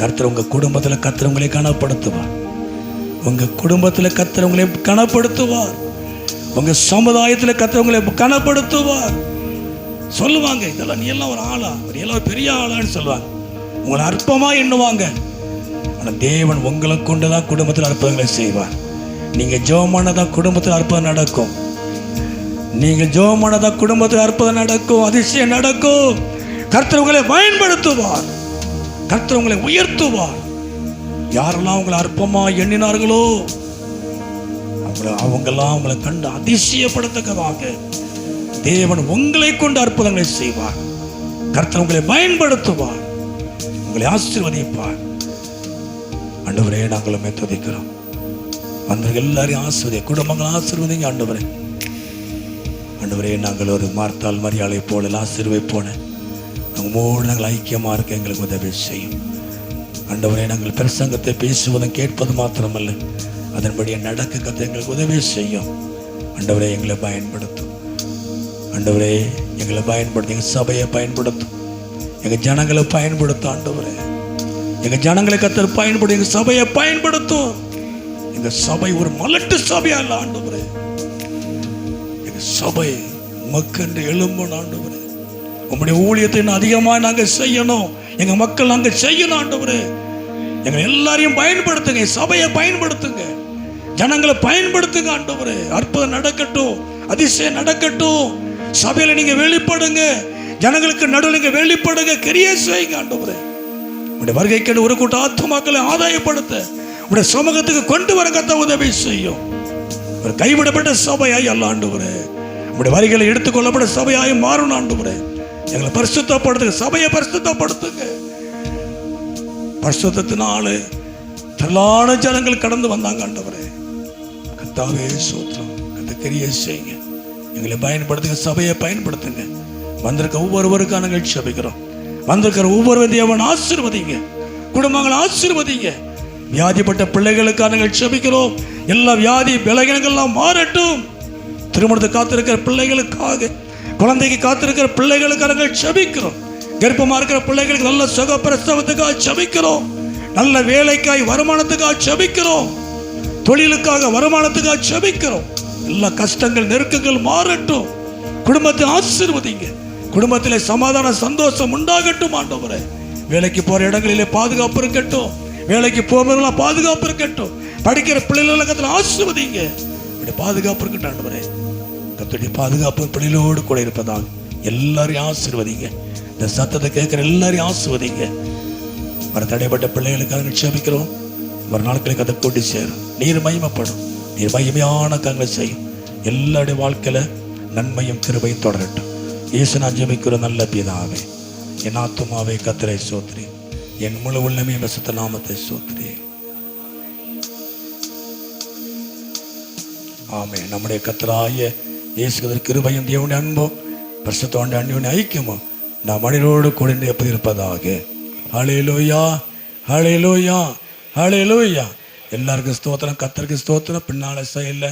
கர்த்தர் உங்கள் குடும்பத்தில் கர்த்தரவங்களை கனப்படுத்துவார். உங்கள் குடும்பத்தில் கர்த்தரவங்களை கனப்படுத்துவார். உங்கள் சமுதாயத்தில் கர்த்தரவங்களை கனப்படுத்துவார். சொல்லுவாங்க, இதெல்லாம் நீ எல்லாம் ஒரு ஆளா, ஒரு எல்லாம் பெரிய ஆளான்னு சொல்லுவாங்க. உங்களை அற்பமாக எண்ணுவாங்க. ஆனால் தேவன் உங்களை கொண்டு தான் குடும்பத்தில் அற்புதங்களை செய்வார். நீங்கள் ஜெபமானதான் குடும்பத்தில் அற்புதம் நடக்கும். நீங்கள் ஜெபமானதான் குடும்பத்தில் அற்புதம் நடக்கும், அதிசயம் நடக்கும். கர்த்தர் உங்களை பயன்படுத்துவார். கர்த்தர் உங்களை உயர்த்துவார். யாரெல்லாம் உங்களை அற்பமாக எண்ணினார்களோ அவங்கெல்லாம் உங்களை கண்டு அதிசயப்படத்தக்கதாக தேவன் உங்களை கொண்டு அற்புதங்களை செய்வார். கர்த்தர் உங்களை பயன்படுத்துவார், உங்களை ஆசீர்வதிப்பார். ஆண்டவரே, நாங்களுமே துதிக்கிறோம். வந்தவர்கள் எல்லாரையும் ஆசீர்வதி, குடும்பங்களை ஆசீர்வதிங்க ஆண்டவரே. ஆண்டவரே, நாங்கள் ஒரு மார்த்தாள் மரியாதை போல ஆசீர்வைப்போன உங்களோடு நாங்கள் ஐக்கியமாக இருக்க எங்களுக்கு உதவி செய்யும். ஆண்டவரே, நாங்கள் பிரசங்கத்தை பேசுவதும் கேட்பது மாத்திரமல்ல, அதன்படியே நடக்க கத்த எங்களுக்கு உதவி செய்யும். ஆண்டவரே, எங்களை பயன்படுத்தும். ஆண்டவரே, எங்களை பயன்படுத்தும். எங்கள் சபையை பயன்படுத்தும். எங்கள் ஜனங்களை பயன்படுத்தும். ஆண்டவரே, எங்கள் ஜனங்களை கத்தர் பயன்படுத்தும். எங்கள் சபையை பயன்படுத்தும். எங்கள் சபை ஒரு மலட்டு சபையா இல்லை ஆண்டவரே. எங்கள் சபை மக்கள் எழும்பணும் ஆண்டவரே. உங்களுடைய ஊழியத்தை இன்னும் அதிகமாக நாங்கள் செய்யணும். எங்கள் மக்கள் நாங்கள் செய்யணும் ஆண்டவரே. எங்களை எல்லாரையும் பயன்படுத்துங்க. சபையை பயன்படுத்துங்க. ஜனங்களை பயன்படுத்துங்க ஆண்டவரே. அற்புதம் நடக்கட்டும், அதிசயம் நடக்கட்டும். சபையில நீங்க வெளிப்படுங்க. ஜனங்களுக்கு நடுவில் நீங்க வெளிப்படுங்க. கிரியை செய்யுங்க ஆண்டவரே. உங்களுடைய வருகைக்கு ஒரு கூட்ட ஆத்துமாக்களை ஆதாயப்படுத்த உங்களுடைய சமூகத்துக்கு கொண்டு வர கத்த உதவி செய்யும். ஒரு கைவிடப்பட்ட சபையாய் அல்ல ஆண்டவரே, உங்களுடைய வரிகளை எடுத்துக்கொள்ளப்பட்ட சபையாய் மாறணும் ஆண்டவரே. எங்களை பரிசுத்தப்படுத்துங்க. சபையை பரிசுத்தப்படுத்துங்க. பரிசுத்தத்தினால திரளான ஜனங்கள் கடந்து வந்தாங்க ஆண்டவரே. கர்த்தாவே ஸ்தோத்திரம். கர்த்தர் கிரியை செய்யுங்க. எங்களை பயன்படுத்துங்க. சபையை பயன்படுத்துங்க. வந்திருக்க ஒவ்வொருவருக்காக நாங்கள் ஜெபிக்கிறோம். வந்திருக்கிற ஒவ்வொரு தேவன் ஆசீர்வதிங்க. குடும்பங்களை ஆசீர்வதிங்க. வியாதிப்பட்ட பிள்ளைகளுக்காக நாங்கள் ஜெபிக்கிறோம். எல்லா வியாதி பலகீனங்கள்லாம் மாறட்டும். திருமணத்தை காத்திருக்கிற பிள்ளைகளுக்காக, குழந்தைக்கு காத்திருக்கிற பிள்ளைகளுக்காக நாங்கள் ஜெபிக்கிறோம். கர்ப்பமா இருக்கிற பிள்ளைகளுக்கு நல்ல சுக பிரசவத்துக்காக ஜெபிக்கிறோம். நல்ல வேலைக்காய் வருமானத்துக்காக ஜெபிக்கிறோம். தொழிலுக்காக வருமானத்துக்காக ஜெபிக்கிறோம். எல்லா கஷ்டங்கள் நெருக்கங்கள் மாறட்டும். குடும்பத்தை ஆசீர்வதிங்க. குடும்பத்திலே சமாதான சந்தோஷம் உண்டாகட்டும் ஆண்டவரே. வேலைக்கு போற இடங்களிலே பாதுகாப்பு இருக்கட்டும். வேலைக்கு போகிறவங்களாம் பாதுகாப்பு இருக்கட்டும். படிக்கிற பிள்ளைகளுக்கு ஆசீர்வதிங்க. பாதுகாப்பு இருக்கட்டும் ஆண்டவரே. கர்த்தருடைய பாதுகாப்பு பிள்ளைகளோடு கூட இருப்பதாக எல்லாரையும் ஆசீர்வதிங்க. இந்த சத்தத்தை கேட்கிற எல்லாரையும் ஆசீர்வதிங்க. வர தடைப்பட்ட பிள்ளைகளுக்காக ஜெபிக்கிறோம். வர நாட்களுக்கு அதை கூட்டி சேரும். நீர் மகிமைப்படும். நீர் மகிமையான காரியங்களை செய்யும். எல்லாருடைய வாழ்க்கையில நன்மையும் கிருபையும் தொடரட்டும். இயேசு நான் ஜெபிக்கிற நல்ல பிதாவே, என் ஆத்துமாவே கர்த்தரை ஸ்தோத்திரி. என் முழு உள்ளமே பரிசுத்த நாமத்தை ஸ்தோத்திரி. ஆமே. நம்முடைய கர்த்தராகிய இயேசு கிருபையும் தேவனுடைய அன்பும் பரிசுத்தவான்களுடைய அன்பின் ஐக்கியமும் நாம் மனிதரோடு கூட எப்படி இருப்பதாக. ஹல்லேலூயா, ஹல்லேலூயா, ஹல்லேலூயா. எல்லாருக்கும் ஸ்தோத்திரம். கர்த்தருக்கு ஸ்தோத்திரம். பின்னால செயல்ல